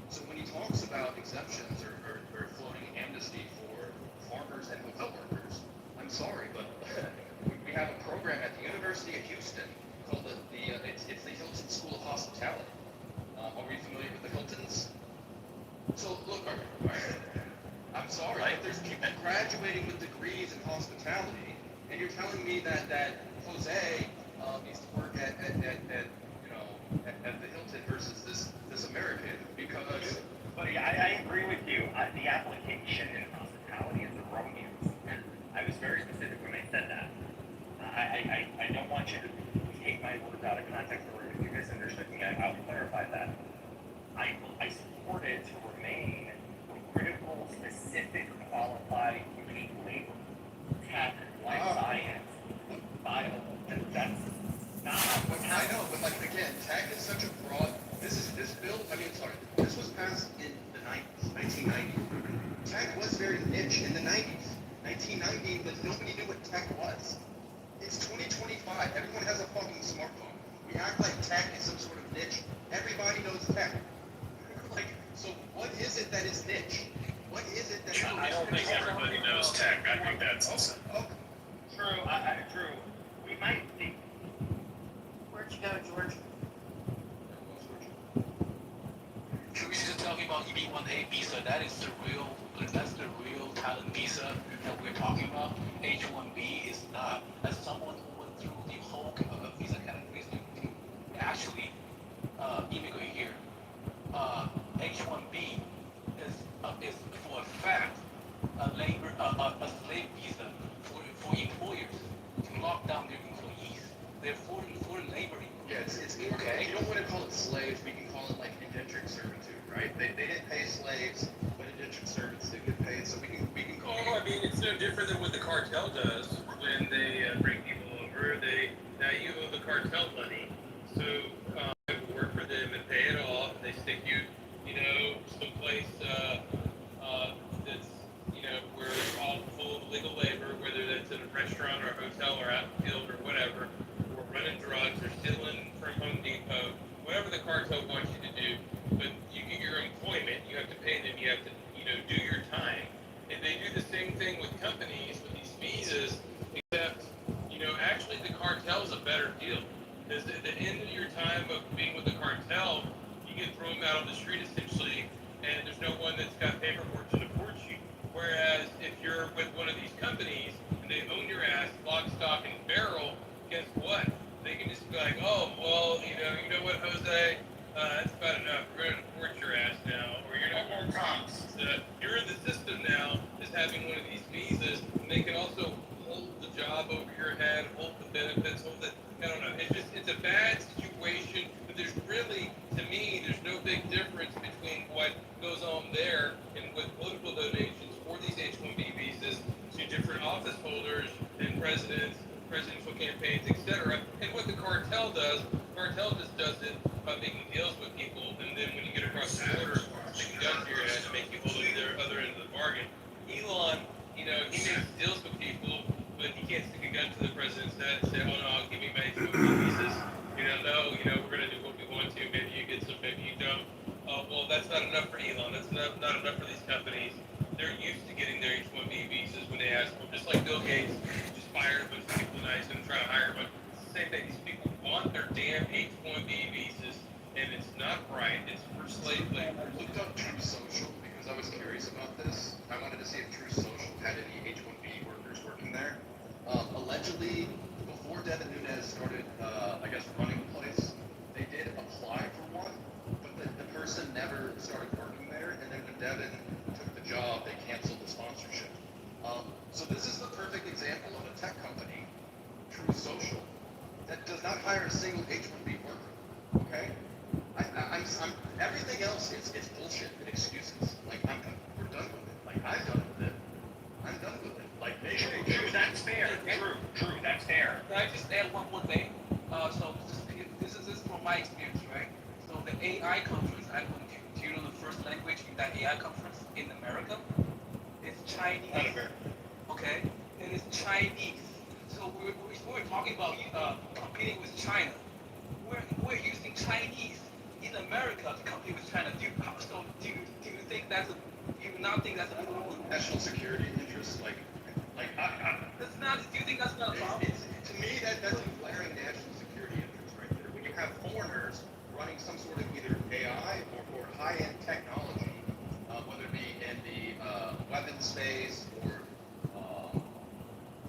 Speaker 10: So when he talks about exemptions or floating amnesty for farmers and hotel workers, I'm sorry, but we have a program at the University of Houston called it's the Hilton School of Hospitality. Are we familiar with the Hiltons? So look, I'm sorry, but there's people graduating with degrees in hospitality, and you're telling me that Jose needs to work at the Hilton versus this American because.
Speaker 1: Buddy, I agree with you. The application in hospitality is erroneous, and I was very specific when I said that. I don't want you to take my words out of context or if you misunderstood me. I'll clarify that. I support it to remain critical, specific, qualified, unique labor, tech, life science, bio. That's not what's
Speaker 10: I
Speaker 1: happening.
Speaker 10: know, but like again, tech is such a broad. This bill. This was passed in the 90s, 1990. Tech was very niche in the 90s. 1990, but nobody knew what tech was. It's 2025. Everyone has a fucking smartphone. We act like tech is some sort of niche. Everybody knows tech. Like, so what is it that is niche? What is it that?
Speaker 8: I don't think everybody knows tech. I think that's
Speaker 1: True. True. We might think.
Speaker 4: Where'd you go, George?
Speaker 12: We were just talking about EB-1A visa. That's the real talent visa that we're talking about. H-1B is not. As someone who went through the whole visa categories, actually immigrate here. H-1B is for a fact a slave visa for employers to lock down their employees. They're foreign labor.
Speaker 10: Yeah, it's
Speaker 12: okay.
Speaker 10: You don't want to call it slaves. We can call it like indentured servitude, right? They didn't pay slaves, but indentured servants did get paid, so we can call it.
Speaker 13: Oh, I mean, it's no different than what the cartel does when they bring people over. Now you owe the cartel money, so work for them and pay it off. They stick you, someplace that's, where it's all full of legal labor, whether that's in a restaurant or a hotel or out in the field or whatever, or running drugs or stealing from Home Depot, whatever the cartel wants you to do. But you get your employment, you have to pay them, you have to, do your time. And they do the same thing with companies with these visas, except, actually the cartel's a better deal. Because at the end of your time of being with the cartel, you get thrown out on the street essentially, and there's no one that's got paperwork to support you. Whereas if you're with one of these companies and they own your ass, lock, stock, and barrel, guess what? They can just be like, oh, well, you know what, Jose? That's about enough. We're going to deport your ass now, or you're not more cops. You're in the system now as having one of these visas, and they can also hold the job over your head, hold the benefits, hold the, I don't know. It's a bad situation, but there's really, to me, there's no big difference between what goes on there and with political donations for these H-1B visas to different office holders and presidents, presidential campaigns, etc. And what the cartel does, just does it by making deals with people, and then when you get across the border, sticking guns to your head to make you hold the other end of the bargain. Elon, he makes deals with people, but he can't stick a gun to the president's head and say, oh no, give me my H-1B visas. We're going to do what we want to. Maybe you get some, maybe you don't. Well, that's not enough for Elon. That's not enough for these companies. They're used to getting their H-1B visas when they ask for them. Just like Bill Gates just fired a bunch of people nice and trying to hire a bunch. It's the same thing. These people want their damn H-1B visas, and it's not right. It's for slave labor.
Speaker 10: I looked up True Social because I was curious about this. I wanted to see if True Social had any H-1B workers working there. Allegedly, before Devin Nunes started, running the place, they did apply for one, but the person never started working not hire a single H-1B worker. Okay? I'm everything else is bullshit and excuses. Like we're done with it. Like I'm done with it. I'm done with it. Like
Speaker 1: True, that's fair. True, that's fair.
Speaker 12: Can I just add one more thing? So this is from my experience, right? So the AI conference, I went to, do you know the first language in that AI conference in America? It's Chinese.
Speaker 1: Not America.
Speaker 12: Okay? It is Chinese. So we're talking about competing with China. We're using Chinese in America to compete with China. Do you think that's do you not think that's a problem?
Speaker 10: national security interests,
Speaker 12: That's not. Do you think that's not a problem?
Speaker 10: to me that's a glaring national security interest right there. When you have foreigners running some sort of either AI or high-end technology, whether it be in the weapons space or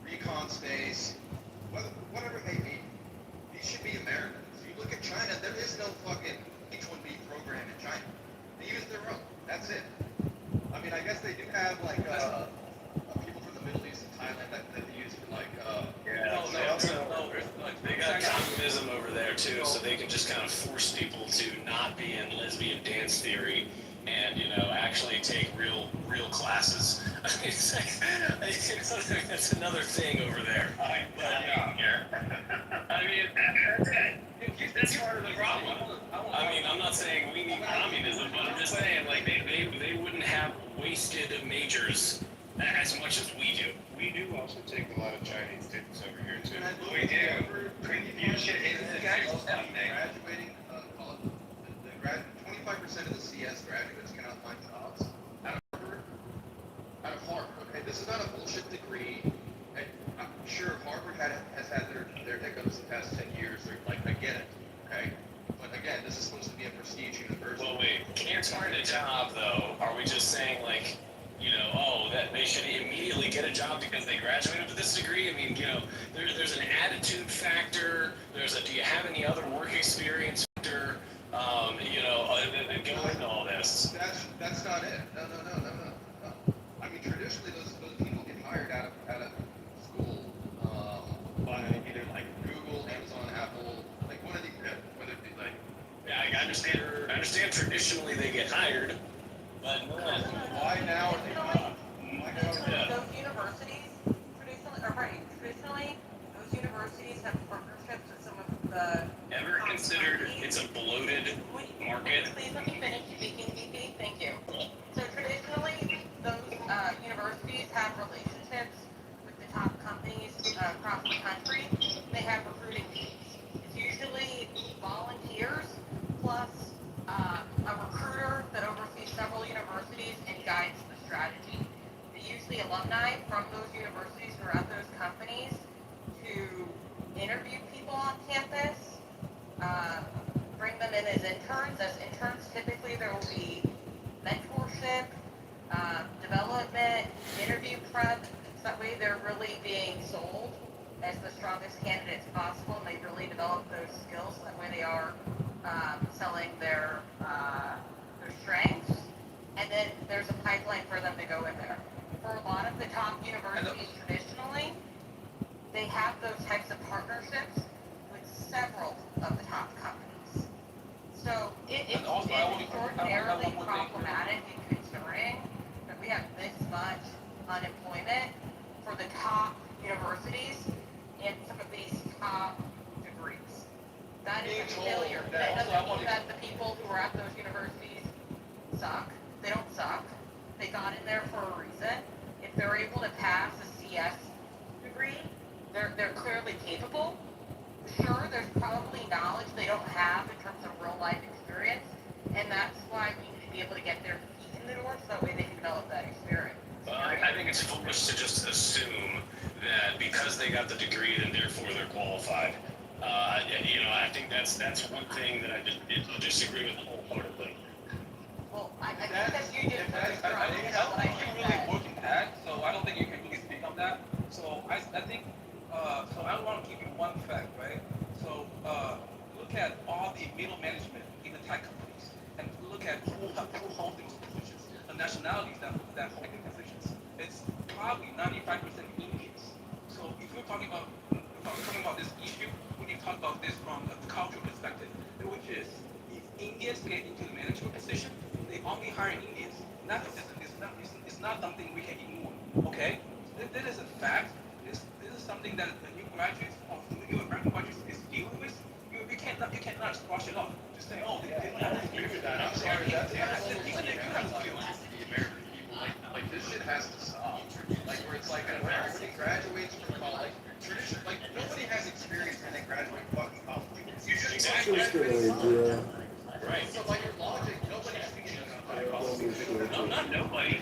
Speaker 10: recon space, whatever it may be, these should be Americans. You look at China, there is no fucking H-1B program in China. They use their own. That's it. I mean, I guess they do have people from the Middle East and Thailand that they use for
Speaker 8: they got communism over there too, so they can just kind of force people to not be in lesbian dance theory and actually take real classes. That's another thing over there.
Speaker 1: I mean, that's part of the problem.
Speaker 8: I mean, I'm not saying we need communism, but I'm just saying like they wouldn't have wasted majors as much as we do.
Speaker 11: We do also take a lot of Chinese students over here too.
Speaker 1: We do. Confucian is
Speaker 10: graduating, 25% of the CS graduates cannot find jobs out of Harvard. Okay, this is not a bullshit degree. And I'm sure Harvard has had their hiccups the past 10 years. I get it. Okay, but again, this is supposed to be a prestige university.
Speaker 8: Well, wait, can't find a job though. Are we just saying like, that they should immediately get a job because they graduated with this degree? I mean, there's an attitude factor. Do you have any other work experience factor? That go into all this.
Speaker 10: That's not it. No. I mean, traditionally, those people get hired out of school by either like Google, Amazon, Apple, like one of these, whether it be like.
Speaker 8: Yeah, I understand. Traditionally, they get hired, but
Speaker 10: why now are they not?
Speaker 3: Those universities, traditionally, those universities have partnerships with some of the.
Speaker 8: Ever considered it's a bloated market?
Speaker 3: Please let me finish speaking, VP. Thank you. So traditionally, those universities have relationships with the top companies across the country. They have recruiting teams. It's usually volunteers plus a recruiter that oversees several universities and guides the strategy. They use the alumni from those universities who are at those companies to interview people on campus, bring them in as interns. As interns, typically there will be mentorship, development, interview prep. So that way they're really being sold as the strongest candidates possible, and they really develop those skills. So that way they are selling their strengths, and then there's a pipeline for them to go in there. For a lot of the top universities traditionally, they have those types of partnerships with several of the top companies. So it's extraordinarily problematic and concerning that we have this much unemployment for the top universities and some of these top degrees. That is a failure. That doesn't mean that the people who are at those universities suck. They don't suck. They got in there for a reason. If they're able to pass a CS degree, they're clearly capable. Sure, there's probably knowledge they don't have in terms of real life experience, and that's why we need to be able to get their feet in the door so that way they can develop that experience.
Speaker 8: I think it's foolish to just assume that because they got the degree, then therefore they're qualified. I think that's one thing that I disagree with wholeheartedly.
Speaker 3: Well, I think that you just
Speaker 12: I think that's what you're really working at, so I don't think you can really speak on that. So I think, so I want to give you one fact, right? So look at all the middle management in the tech companies, and look at who hold those positions, the nationalities that hold the positions. It's probably 95% Indians. So if we're talking about this issue, we need to talk about this it's not something we can ignore. Okay, this is a fact. This is something that the new graduates of the new American graduates is dealing with. You cannot squash it off. Just say, oh, they don't have to
Speaker 10: agree with that. I'm sorry, that's even if you have to feel the American people. Like this shit has to stop. Like where it's like an American graduates from college, tradition, like nobody has experience when they graduate fucking college. You just
Speaker 8: Exactly.
Speaker 5: Yeah.
Speaker 8: Right.
Speaker 10: So by your logic, nobody's thinking about college.
Speaker 8: No, not nobody.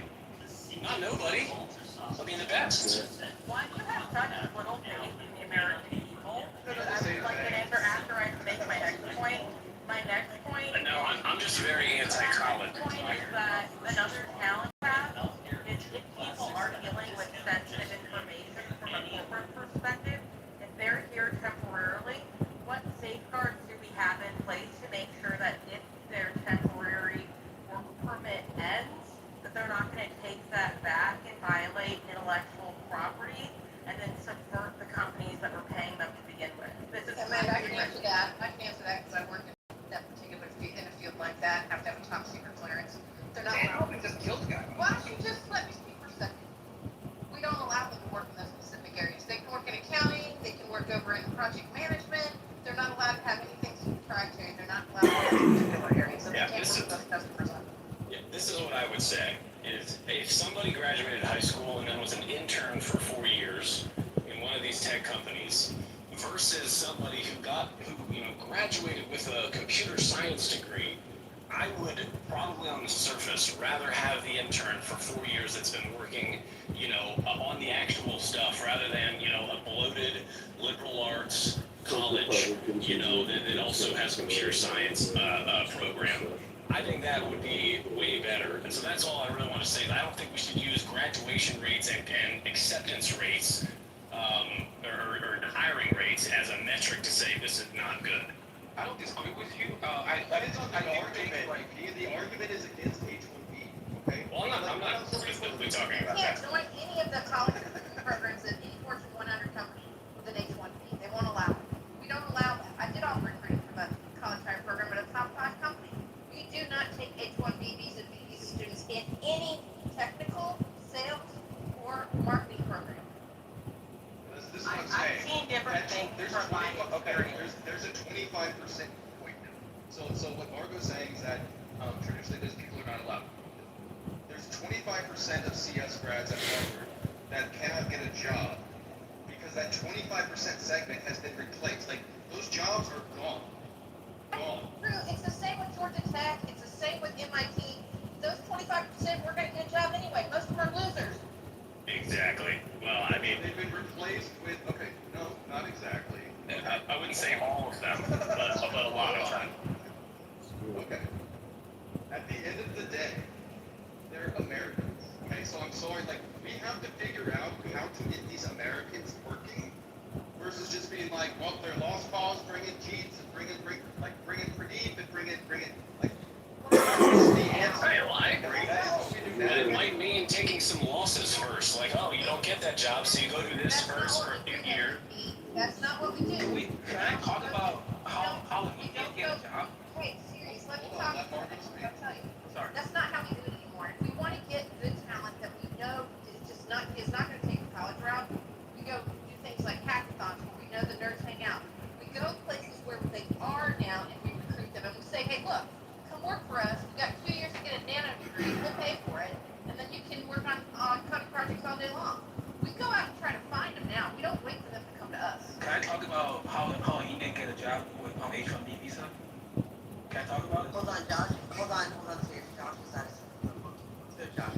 Speaker 8: Not nobody. I mean, the best.
Speaker 3: Why do you have such little faith in the American people? I would like an answer after I make my next point. My next point.
Speaker 8: No, I'm just very anti-college.
Speaker 3: My next point is that another challenge we have is if people are dealing with sensitive information from a corporate perspective, if they're here temporarily, what safeguards do we have in place to make sure that if their temporary work permit ends, that they're not going to take that back and violate intellectual property and then subvert the companies that were paying them to begin with? This is
Speaker 14: Amanda, I can answer that. I can answer that because I work in that particular field, in a field like that, have to have a top secret clearance. They're not allowed.
Speaker 12: just kill the guy.
Speaker 14: Why don't you just let me speak for a second? We don't allow them to work in those specific areas. They can work in accounting, they can work over in project management. They're not allowed to have anything proprietary. They're not allowed to have particular areas. So they can't work with those customers on.
Speaker 8: Yeah, this is what I would say, is if somebody graduated high school and then was an intern for 4 years in one of these tech companies versus somebody who graduated with a computer science degree, I would probably on the surface rather have the intern for 4 years that's been working, on the actual stuff rather than, a bloated liberal arts college, that also has computer science program. I think that would be way better. And so that's all I really want to say. I don't think we should use graduation rates and acceptance rates or hiring rates as a metric to say this is not good.
Speaker 12: I don't disagree with you.
Speaker 10: That is not the argument. The argument is against H-1B. Okay.
Speaker 8: Well, I'm not specifically talking
Speaker 14: You
Speaker 8: about
Speaker 14: can't
Speaker 8: that.
Speaker 14: join any of the college programs at any Fortune 100 company with an H-1B. They won't allow it. We don't allow that. I did offer recruiting from a college hiring program at a top 5 company. We do not take H-1B visa students in any technical, sales, or marketing program.
Speaker 10: This is what I'm saying.
Speaker 3: I've seen different things
Speaker 10: There's
Speaker 3: for my experience.
Speaker 10: there's a 25% point now. So what Margot's saying is that traditionally those people are not allowed. There's 25% of CS grads at Harvard that cannot get a job because that 25% segment has been replaced. Like those jobs are gone. Gone.
Speaker 14: True, it's the same with Georgia Tech, it's the same with MIT. Those 25% we're going to get a job anyway. Most of them are losers.
Speaker 8: Exactly. Well, I mean,
Speaker 10: They've been replaced with, okay, no, not exactly.
Speaker 8: I wouldn't say all of them, but a lot of them.
Speaker 10: Okay. At the end of the day, they're Americans. Okay, so I'm sorry, like, we have to figure out how to get these Americans working versus just being like, well, they're lost cause, bring in Jeeps and bring in Pradeep and bring in, like, that's the answer.
Speaker 8: Hey, well, I agree.
Speaker 10: That is what we do
Speaker 8: But it
Speaker 10: now.
Speaker 8: might mean taking some losses first. Like, oh, you don't get that job, so you go do this first for a year.
Speaker 14: That's not what we do.
Speaker 12: Can I talk about how we can get a job?
Speaker 14: Hey, serious, let me
Speaker 10: Hold on,
Speaker 14: talk.
Speaker 10: let Margaret speak.
Speaker 14: I'll tell you.
Speaker 12: Sorry.
Speaker 14: That's not how we do it anymore. If we want to get good talent that we know is not going to take the college route, we go do things like hackathons where we know the nerds hang out. We go places where they are now and we recruit them and we say, hey, look, come work for us. We got 2 years to get a nano degree. We'll pay for it, and then you can work on coding projects all day long. We go out and try to find them now. We don't wait for them to come to us.
Speaker 12: Can I talk about how he didn't get a job with H-1B visa? Can I talk about it?
Speaker 4: Hold on, Josh. Hold on, serious. Josh is out of Josh.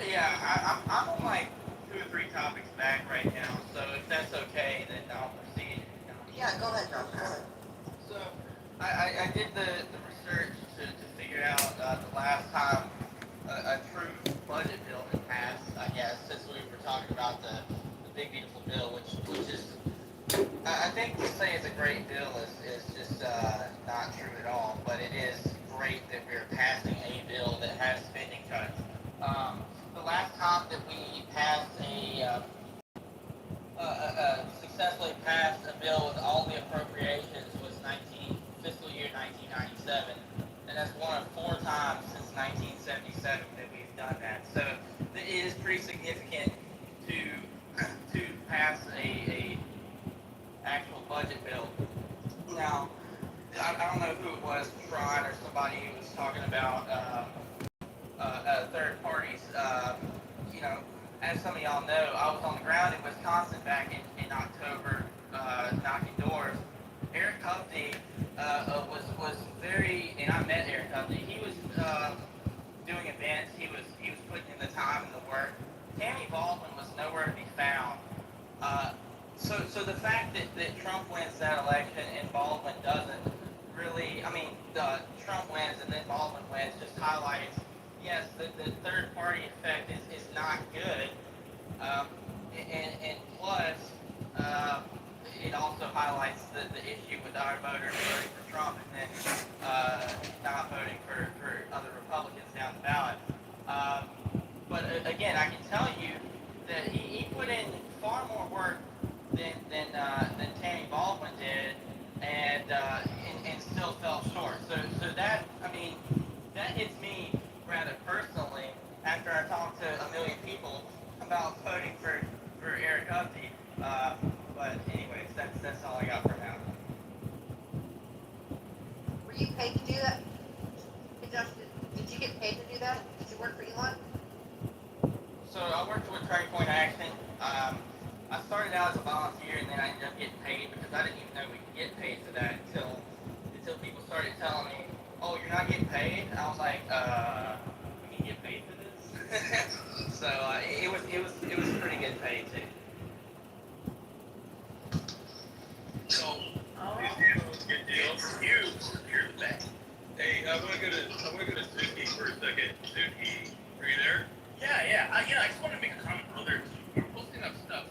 Speaker 2: Yeah, I'm on like 2 or 3 topics back right now, so if that's okay, then I'll proceed.
Speaker 4: Yeah, go ahead, Josh. Go ahead.
Speaker 2: So, I did the research to figure out the last time a true budget bill had passed, I guess, since we were talking about the big beautiful bill, which is, I think to say it's a great bill is just not true at all, but it is great that we're passing a bill that has spending cuts. The last time that we passed successfully passed a bill with all the appropriations was fiscal year 1997, and that's one of 4 times since 1977
Speaker 15: third parties. You know, as some of y'all know, I was on the ground in Wisconsin back in October, knocking doors. Eric Hovde was very, and I met Eric Hovde. He was doing events. He was putting in the time and the work. Tammy Baldwin was nowhere to be found. So the fact that Trump wins that election and Baldwin doesn't really, I mean, Trump wins and then Baldwin wins just highlights, yes, the third party effect is not good. And plus, it also highlights the issue with our voters voting for Trump and then not voting for other Republicans down the ballot. But again, I can tell you that he put in far more work than Tammy Baldwin did, and still fell short. So that, I mean, that hits me rather personally after I talked to a million people about voting for Eric Hovde. But anyways, that's all I got for now.
Speaker 14: Were you paid to do that? Hey, Josh, did you get paid to do that? Did you work for Elon?
Speaker 15: So I worked with Turning Point Action. I started out as a volunteer and then I ended up getting paid because I didn't even know we could get paid for that until people started telling me, oh, you're not getting paid? And I was like, we can get paid for this? So it was pretty good pay too.
Speaker 13: So, good deal. You're the best. Hey, I want to go to Suki for a second. Suki, are you there?
Speaker 16: Yeah. I just wanted to make a comment earlier. We were posting up stuff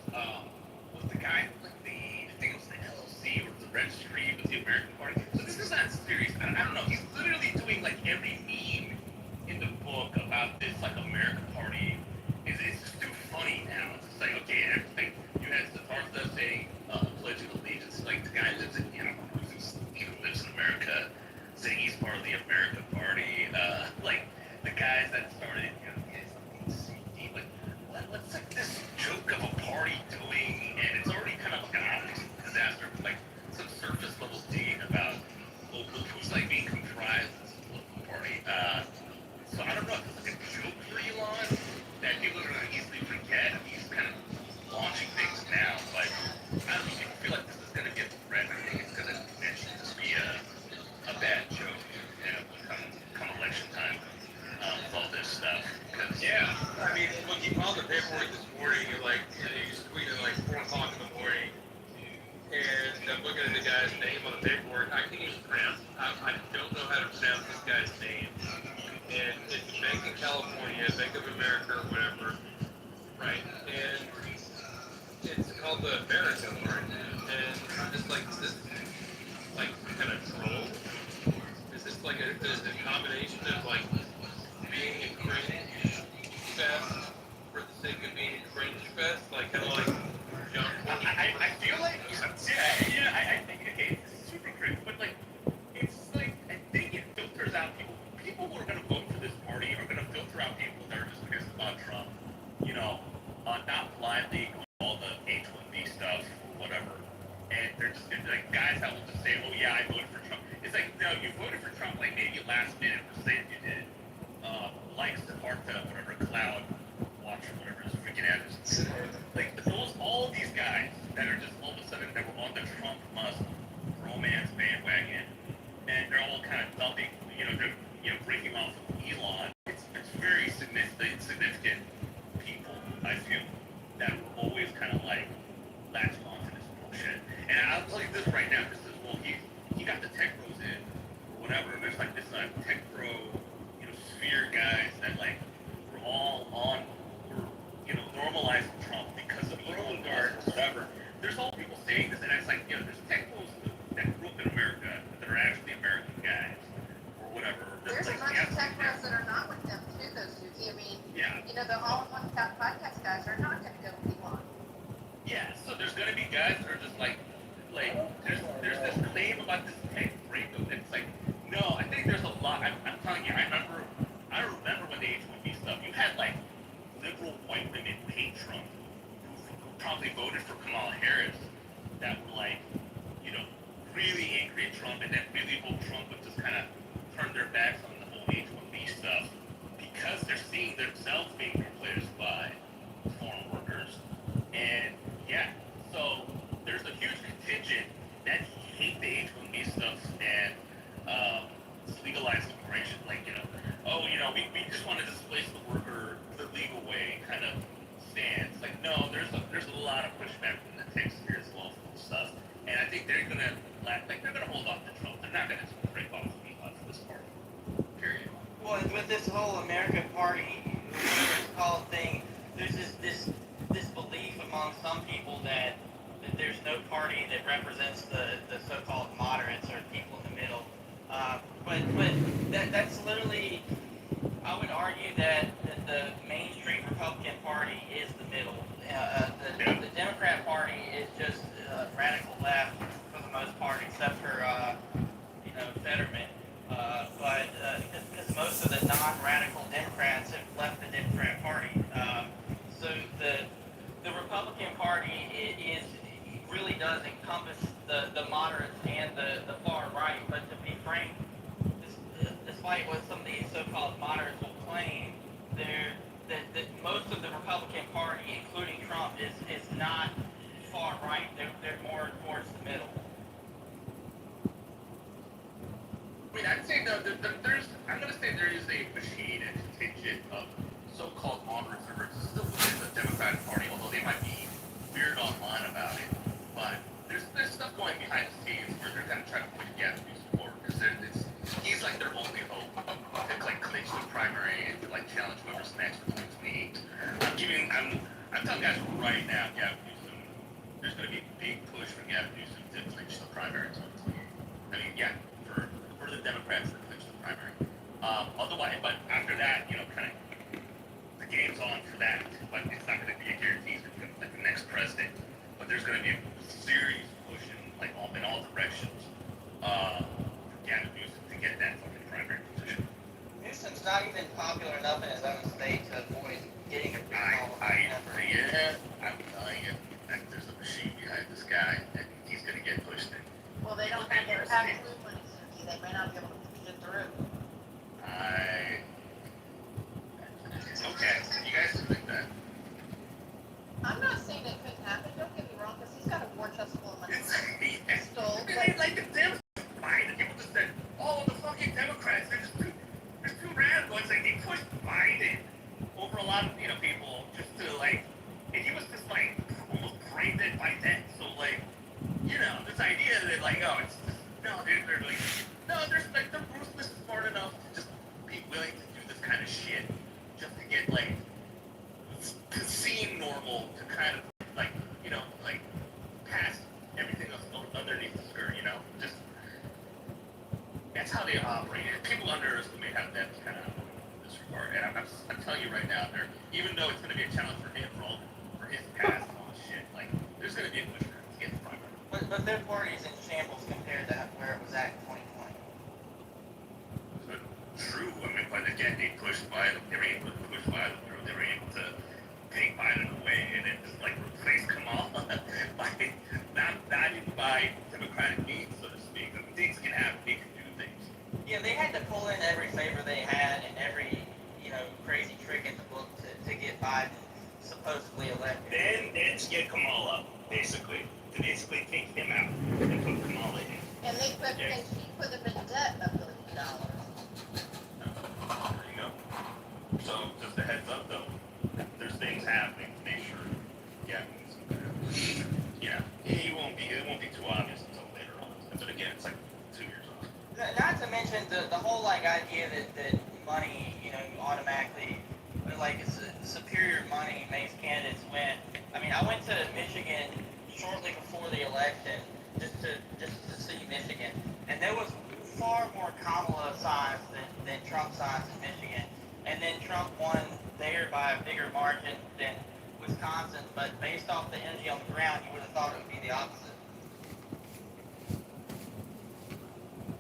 Speaker 16: with the guy, like I think it was the LLC or the registry with the American Party. So this is not serious. I don't know. He's literally doing like every meme in the book about this like American Party. It's just too funny now. It's just like, okay, everything. You had Siddhartha saying Pledge of Allegiance. Like the guy lives in, lives in America, saying he's part of the American Party. Like the guys that started, what's like this joke of a party doing, and it's already kind of like an optics disaster, like some surface level thing about who's like being comprised of this political party. So I don't know if it's like a joke for Elon that people are going to easily forget. I mean, he's kind of launching things now, but I don't know, I feel like this is going to be a threat. I think it's going to eventually just be a bad joke, come election time. With all this stuff.
Speaker 13: Yeah, I mean, look, he filed the paperwork this morning, and like, he was tweeting at like 4 o'clock in the morning, and I'm looking at the guy's name on the paperwork. I can't even pronounce it. I don't know how to pronounce this guy's name. And it's a bank in California, Bank of America or whatever, right? And it's called the American Party. And I'm just like, is this like kind of troll? Is this like a combination of like being a cringe fest for the sake of being a cringe fest, like kind of like John Cornyn?
Speaker 16: I feel like, I think, okay, it's super cringe, but like, it's like, I think it filters out people who are going to vote for this party are going to filter out people that are just pissed about Trump, not blindly going all the H-1B stuff or whatever, and they're just gonna be like guys that will just say, oh yeah, I voted for Trump. It's like, no, you voted for Trump like maybe last minute, or say you did. Likes the Martha, whatever, Cloud Watch or whatever his freaking address is. Like all these guys that are just all of a sudden that were on the Trump Musk romance bandwagon, and they're all kind of dumping, they're breaking off of Elon. It's very significant people, I feel, that were always kind of like latched onto this bullshit. And I'll tell you this right now, this is, well, he got the tech bros in, or whatever, and there's like this tech bro, sphere guys that like were all on, normalizing Trump because of Elon Musk or whatever. There's all people saying this, and it's like, there's tech bros that grew up in America that are actually American guys, or whatever.
Speaker 14: There's
Speaker 16: like,
Speaker 14: a bunch of tech bros that are not with them too, though, Suki. I mean, the all-in-one podcast guys are not going to go with Elon.
Speaker 16: Yeah, so there's going to be guys that are just like there's this claim about this tech breakup that's like, no, I think there's a lot. I'm telling you, I remember when the H-1B stuff, you had like liberal white women who hate Trump, who probably voted for Kamala Harris, that were like, really angry at Trump, and then really hoped Trump would just kind of turn their backs on the whole H-1B stuff, because they're seeing seeing themselves being replaced by foreign workers. And yeah, so there's a huge contingent that hate the H-1B stuff and legalized immigration. Like, we just want to displace the worker the legal way kind of stance. Like, no, there's a lot of pushback from the taxpayers as well for stuff. And I think they're gonna hold off to Trump. They're not gonna break off for this party. Period.
Speaker 15: Well, with this whole American Party, whatever it's called thing, there's this belief among some people that there's no party that represents the so-called moderates or people in the middle. But that's literally, I would argue that the mainstream Republican Party is the middle. The Democrat Party is just radical left for the most part, except for Fetterman. Because most of the non-radical Democrats have left the Democrat Party. So the Republican Party really does encompass the moderates and the far right. But to be frank, despite what some of these so-called moderates will claim, that most of the Republican Party, including Trump, is not far right. They're more towards the middle.
Speaker 16: I mean, I'd say no. I'm going to say there is a machine and contingent of so-called moderates who are still within the Democratic Party, although they might be weird online about it. But there's stuff going behind the scenes where they're going to try to push Gavin Newsom forward because he's like their only hope to like clinch the primary and to like challenge whoever's next for 2028. I'm telling guys right now, Gavin Newsom, there's going to be a big push for Gavin Newsom to clinch the primary in 2028. I mean, yeah, for the Democrats to clinch the primary. Otherwise, but after that, kind of the game's on for that. But it's not going to be a guarantee he's going to be the next president. But there's going to be a serious push in all directions for Gavin Newsom to get that fucking primary position.
Speaker 15: Newsom's not even popular enough in his own state to avoid getting a recall.
Speaker 16: I'm telling you, there's a machine behind this guy, and he's going to get pushed in.
Speaker 14: Well, they don't have their absolute money, Suki. They may not be able to push it through.
Speaker 16: Okay, you guys think that?
Speaker 14: I'm not saying it couldn't happen. Don't get me wrong, because he's got a war chest full of money. Stole.
Speaker 16: Like the Democrats, Biden. People just said, "Oh, the fucking Democrats. They're too radical." It's like they pushed Biden over a lot of people just to and he was just almost brain dead by then. So this idea that they're ruthless smart enough to just be willing to do this kind of shit just to get to seem normal, to kind of past everything else underneath the skirt, just that's how they operate. And people underestimate how that kind of in this regard. And I'm telling you right now, even though it's going to be a challenge for him for his past and all this shit, there's going to be a push for him to get the primary.
Speaker 15: But their party's in shambles compared to where it was at in 2020.
Speaker 16: But true. I mean, but again, they were able to push Biden through. They were able to take Biden away and then just replace Kamala not even by Democratic means, so to speak. I mean, things can happen. They can do things.
Speaker 15: Yeah, they had to pull in every favor they had and every crazy trick in the book to get Biden supposedly elected.
Speaker 16: Then to get Kamala, basically, to take him out and put Kamala in.
Speaker 14: And she put them in debt $1 billion.
Speaker 16: There you go. So just a heads up, though, there's things happening to make sure. It won't be too obvious until later on. But again, it's 2 years off.
Speaker 15: Not to mention the whole idea that money, automatically, superior money makes candidates win. I mean, I went to Michigan shortly before the election just to see Michigan, and there was far more Kamala signs than Trump signs in Michigan. And then Trump won there by a bigger margin than Wisconsin, but based off the energy on the ground, you would have thought it would be the opposite.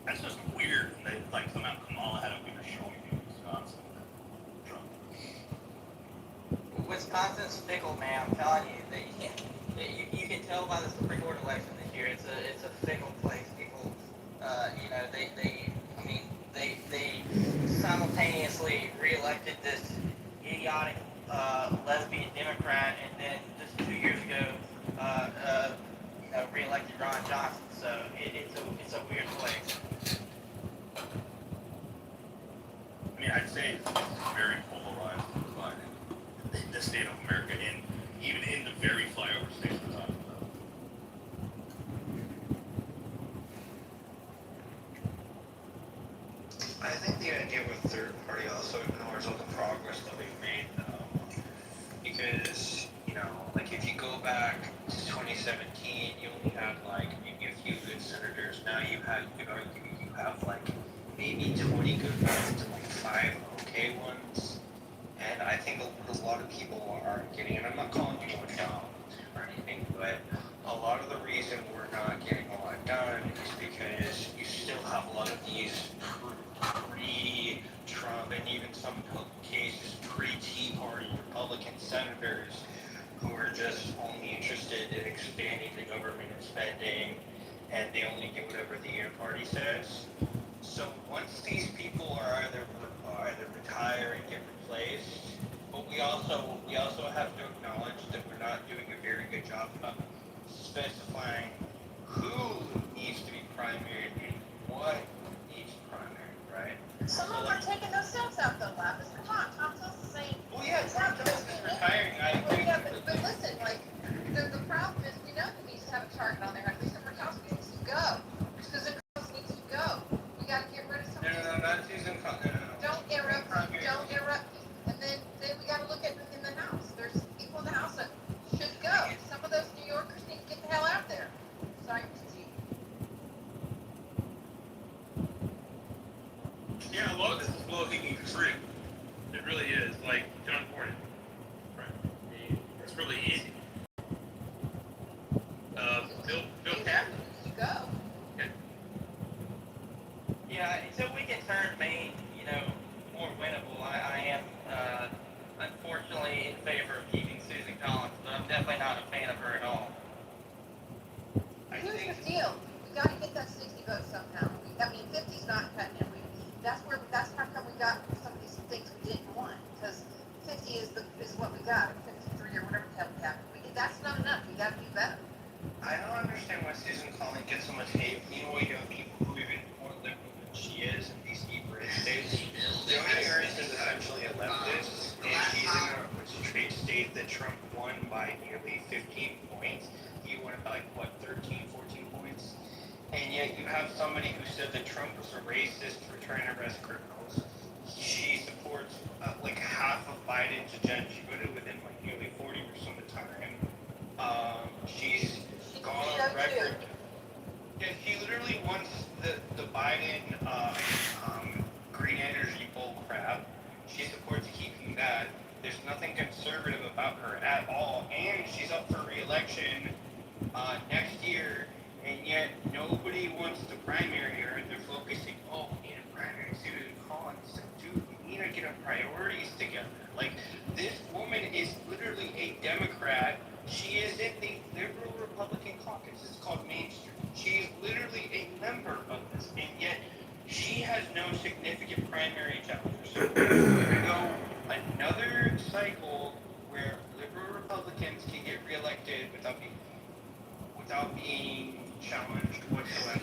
Speaker 16: That's just weird that somehow Kamala had a bigger showing in Wisconsin than Trump.
Speaker 15: Wisconsin's fickle, man. I'm telling you, you can tell by the Supreme Court election this year. It's a fickle place. People, they simultaneously reelected this, idiotic lesbian Democrat, and then just 2 years ago, reelected Ron Johnson. So it's a weird place.
Speaker 16: I mean, I'd say it's very polarized in the state of America, and even in the very flyover states we're talking about.
Speaker 2: I think the idea of a third party also ignores all the progress that we've made, though. Because, like if you go back to 2017, you only had like maybe a few good senators. Now you could argue you have like maybe 20 good ones and like 5 okay ones. And I think a lot of people aren't getting, and I'm not calling anyone dumb or anything, but a lot of the reason we're not getting a lot done is because you still have a lot of these pre-Trump and even some cases pre-Tea Party Republican senators who are just only interested in expanding the government and spending, and they only do whatever the Air Party says. So once these people are either retire and get replaced, but we also have to acknowledge that we're not doing a very good job of specifying who needs to be primaried and what needs primary, right?
Speaker 14: Some of them are taking those steps out though, Lapis. Come on, Tom Tillis is saying.
Speaker 2: Well, yeah, Tom Tillis is retiring. I agree.
Speaker 14: Yeah, but listen, like, the problem is we know he needs to have a target on their head. Lisa Murkowski needs to go. Susan Collins needs to go. We got to get rid of some.
Speaker 2: No, not Susan Collins. No.
Speaker 14: Don't interrupt me. Don't interrupt me. And then we got to look at in the House. There's people in the House that should go. Some of those New Yorkers need to get the hell out there. Sorry, Steve.
Speaker 16: Yeah, a lot of this is low-hanging fruit. It really is. Like John Cornyn. Right. I mean, it's really easy. Bill Cassidy.
Speaker 14: You go.
Speaker 16: Okay.
Speaker 15: Yeah, until we can turn Maine, more winnable, I am unfortunately in favor of keeping Susan Collins, but I'm definitely not a fan of her at all.
Speaker 14: Here's the deal. We got to get that 60 votes somehow. 50's not cutting it. That's how come we got some of these things we didn't want, because 50 is what we got, 53 or whatever the hell we have. That's not enough. We got to do better.
Speaker 2: I don't understand why Susan Collins gets so much hate. Meanwhile, you have people who are even more liberal than she is in these deep red states. Joni Ernst is essentially a leftist, and she's in a trade state that Trump won by nearly 15 points. He won by, 13, 14 points? And yet you have somebody who said that Trump was a racist for trying to arrest criminals. She supports half of Biden's agenda. She voted within nearly 40% of the time. She's gone on record. Yeah, she literally wants the Biden green energy bull crap. She supports keeping that. There's nothing conservative about her at all, and she's up for re-election next year, and yet nobody wants to primary her, and they're focusing, we need a primary Susan Collins. Dude, we need to get our priorities together. This woman is literally a Democrat. She is in the liberal Republican caucus. It's called Main Street. She is literally a member of this, and yet she has no significant primary challenge. So we're going to go another cycle where liberal Republicans can get reelected without being challenged whatsoever.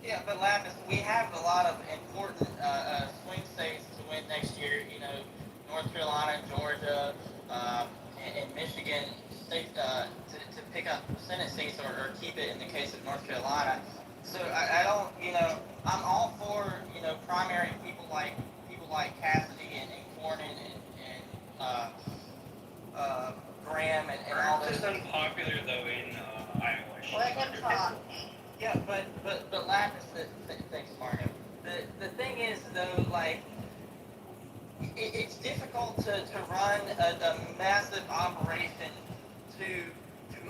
Speaker 15: Yeah, but Lapis, we have a lot of important swing states to win next year. North Carolina, Georgia, and Michigan states to pick up Senate seats or keep it in the case of North Carolina. So I don't, I'm all for primary people like Cassidy and Cornyn and Graham and all those.
Speaker 1: It's unpopular though in Iowa.
Speaker 14: Let him talk.
Speaker 15: Yeah, but Lapis, thanks, Mario. The thing is though, it's difficult to run a massive operation to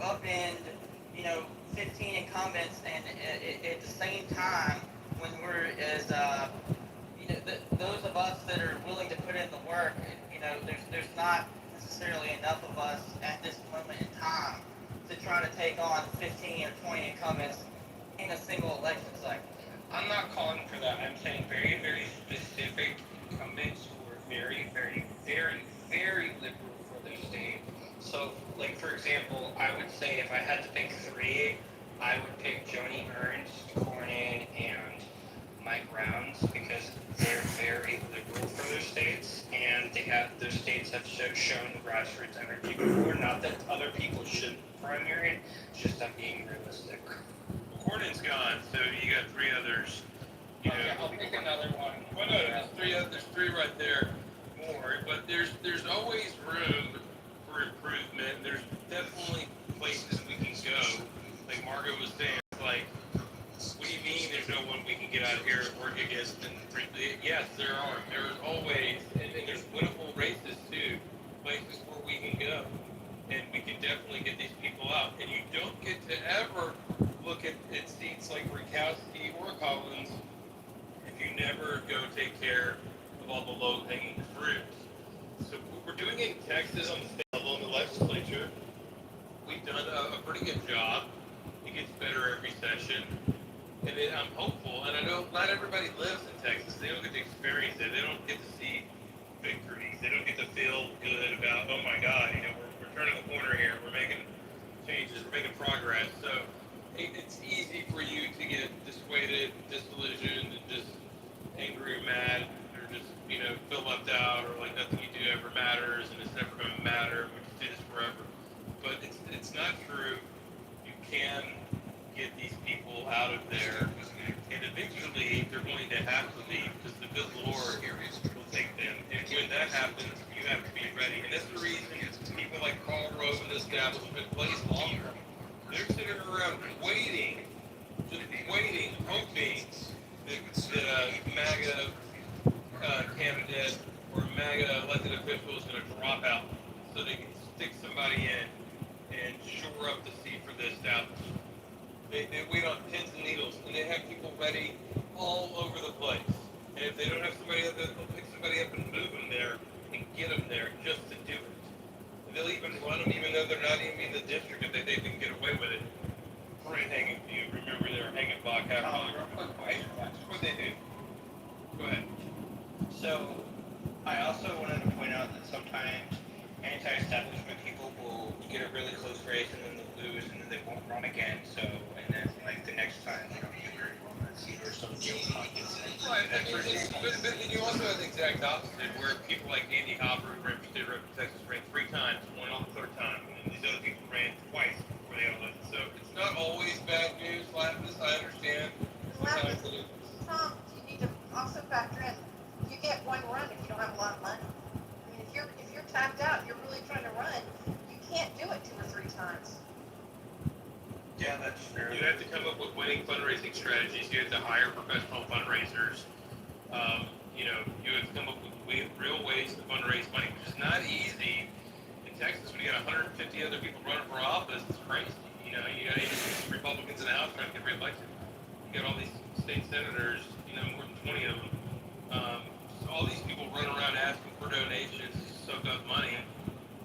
Speaker 15: upend 15 incumbents, and at the same time when we're as those of us that are willing to put in the work, there's not necessarily enough of us at this moment in time to try to take on 15 or 20 incumbents in a single election cycle.
Speaker 1: I'm not calling for that. I'm saying very, very specific incumbents who are
Speaker 17: very, very, very, very liberal for their state. So, like for example, I would say if I had to pick three, I would pick Joni Ernst, Cornyn, and Mike Rounds because they're very liberal for their states, and their states have shown grassroots energy before. Not that other people shouldn't primary it, it's just I'm being realistic.
Speaker 13: Cornyn's gone, so you got three others. You know,
Speaker 17: Okay, I'll pick another one.
Speaker 13: well, no, there's three right there more, but there's always room for improvement. There's definitely places we can go. Like Margo was saying, like, what do you mean there's no one we can get out of here and work against? And yes, there are. There's always, and there's winnable races too, places where we can go, and we can definitely get these people out. And you don't get to ever look at seats like Murkowski or Collins if you never go take care of all the low-hanging fruit. So what we're doing in Texas on the state level in the legislature, we've done a pretty good job. It gets better every session. And I'm hopeful, and I know not everybody lives in Texas. They don't get to experience it. They don't get to see victories. They don't get to feel good about, oh my God, we're turning the corner here. We're making changes. We're making progress. So it's easy for you to get dissuaded, disillusioned, and just angry or mad, or just, feel left out, or like nothing you do ever matters, and it's never going to matter. We just do this forever. But it's not true. You can get these people out of there, and eventually they're going to have to leave because the good Lord will take them. And when that happens, you have to be ready. And that's the reason people like Karl Rove and the establishment plays longer. They're sitting around waiting, just waiting, hoping that a MAGA candidate or a MAGA elected official is going to drop out so they can stick somebody in and shore up the seat for the establishment. They wait on pins and needles, and they have people ready all over the place. And if they don't have somebody up, they'll pick somebody up and move them there and get them there just to do it. And they'll even run them even though they're not even in the district if they think they can get away with it. Great hanging view. Remember their hanging block half That's what they do. Go ahead.
Speaker 17: So, I also wanted to point out that sometimes anti-establishment people will get a really close race and then they'll lose and then they won't run again. So, and then like the next time, you're on that seat or some deal pockets.
Speaker 13: Right, but you also have the exact opposite, where people like Andy Hopper, who ran for state rep in Texas, ran 3 times, won on the 3rd time, and these other people ran twice before they got elected. So it's not always bad news, Lapis. I understand. Sometimes it is.
Speaker 14: Tom, you need to also factor in, you get one run if you don't have a lot of money. I mean, if you're tapped out, you're really trying to run, you can't do it 2 or 3 times.
Speaker 17: Yeah, that's true.
Speaker 13: You have to come up with winning fundraising strategies. You have to hire professional fundraisers. You have to come up with real ways to fundraise money, which is not easy. In Texas, when you got 150 other people running for office, it's crazy. You got 80 Republicans in the House trying to get reelected. You got all these state senators, more than 20 of them. So all these people run around asking for donations to soak up money.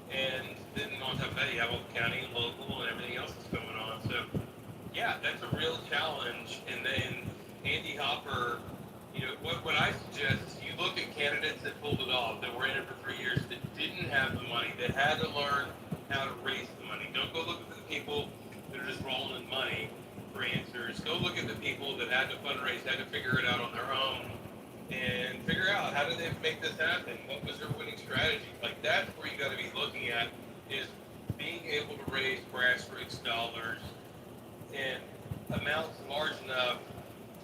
Speaker 13: And then on top of that, you have all the county and local and everything else that's going on. So, yeah, that's a real challenge. And then Andy Hopper, what I suggest is you look at candidates that pulled it off, that were in it for 3 years, that didn't have the money, that had to learn how to raise the money. Don't go look at the people that are just rolling in money for answers. Go look at the people that had to fundraise, had to figure it out on their own, and figure out how did they make this happen? What was their winning strategy? Like, that's where you got to be looking at, is being able to raise grassroots dollars in amounts large enough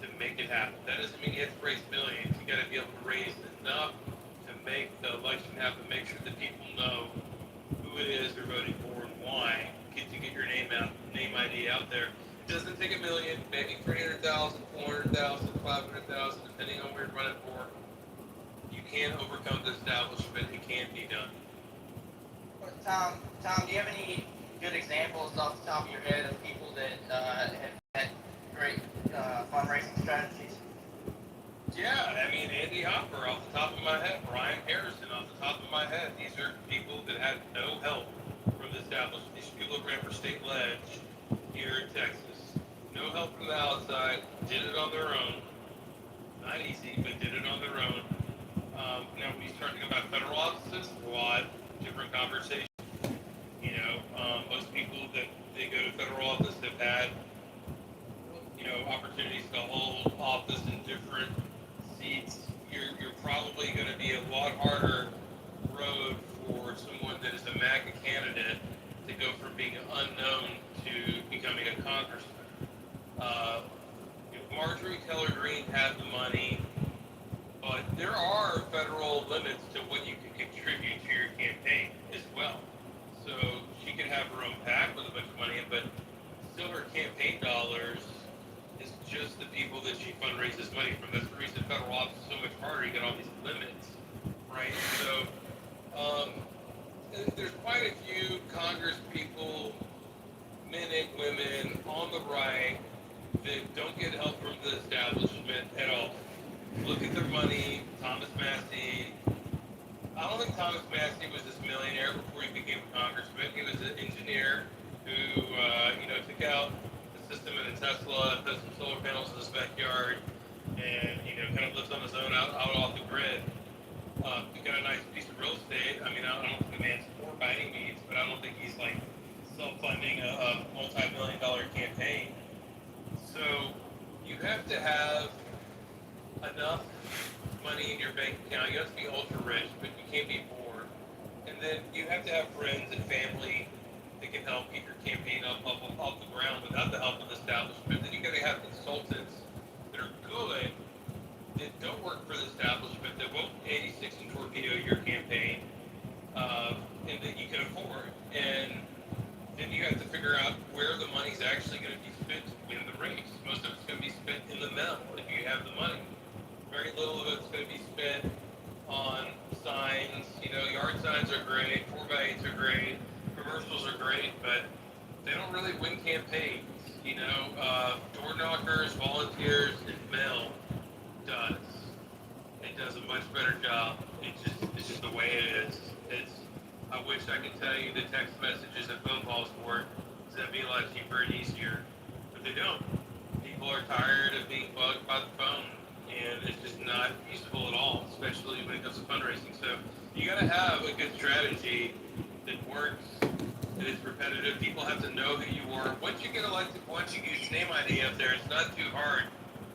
Speaker 13: to make it happen. That doesn't mean you have to raise millions. You got to be able to raise enough to make the election happen. Make sure that people know who it is they're voting for and why. Get your name ID out there. It doesn't take $1 million, maybe 300,000, 400,000, 500,000, depending on where you're running for. You can overcome the establishment. It can be done.
Speaker 15: Tom, do you have any good examples off the top of your head of people that have had great fundraising strategies?
Speaker 13: Yeah, Andy Hopper off the top of my head, Brian Harrison off the top of my head. These are people that had no help from the establishment. These people that ran for state ledge here in Texas. No help from the outside, did it on their own. Not easy, but did it on their own. Now when you start thinking about conversation. You know, most people that they go to federal office have had, you know, opportunities to hold office in different seats. You're probably going to be a lot harder road for someone that is a MAGA candidate to go from being unknown to becoming a congressman. Marjorie Taylor Greene had the money, but there are federal limits to what you can contribute to your campaign as well. So she could have her own PAC with a bunch of money, but still her campaign dollars is just the people that she fundraises money from. That's the reason federal office is so much harder. You get all these limits, right? So there's quite a few Congress people, men and women on the right that don't get help from the establishment at all. Look at their money. Thomas Massey. I don't think Thomas Massey was this millionaire before he became a congressman. He was an engineer who, took out the system in a Tesla, put some solar panels in his backyard, and, kind of lives on his own out off the grid. He got a nice piece of real estate. I mean, I don't think the man's poor by any means, but I don't think he's like self-funding a multi-million-dollar campaign. So you have to have enough money in your bank account. You have to be ultra rich, but you can't be poor. And then you have to have friends and family that can help keep your campaign off the ground without the help of the establishment. Then you got to have consultants that are good, that don't work for the establishment, that won't 86 and torpedo your campaign, and that you can afford. And then you have to figure out where the money's actually going to be spent to win the race. Most of it's going to be spent in the mail if you have the money. Very little of it's going to be spent on signs. Yard signs are great, 4x8s are great, commercials are great, but they don't really win campaigns. Door knockers, volunteers, and mail does. It does a much better job. It's just the way it is. I wish I could tell you the text messages and phone calls work, because that'd be a lot cheaper and easier, but they don't. People are tired of being bugged by the phone, and it's just not useful at all, especially when it comes to fundraising. So you got to have a good strategy that works, that is repetitive. People have to know who you are. Once you get elected, once you get your name ID up there, it's not too hard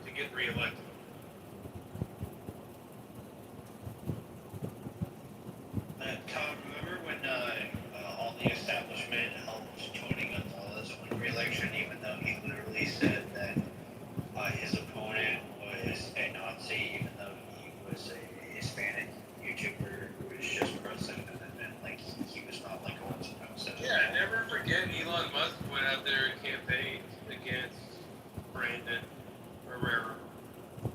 Speaker 13: to get reelected.
Speaker 2: Todd, remember when all the establishment helped Tony Gonzalez win re-election, even though he literally said that his opponent was a Nazi, even though he was a Hispanic YouTuber who was just president, and like he was not like a white supremacist.
Speaker 13: Yeah, never forget Elon Musk went out there and campaigned against Brandon Herrera.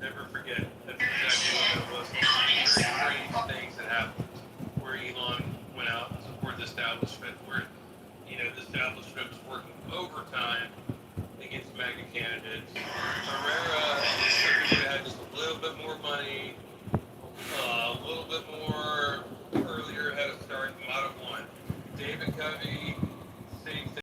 Speaker 13: Never forget. That's exactly what it was. Very strange things that happened where Elon went out and supported the establishment, where the establishment was working overtime against MAGA candidates. Herrera had just a little bit more money, a little bit more earlier head of start, might have won. David Covey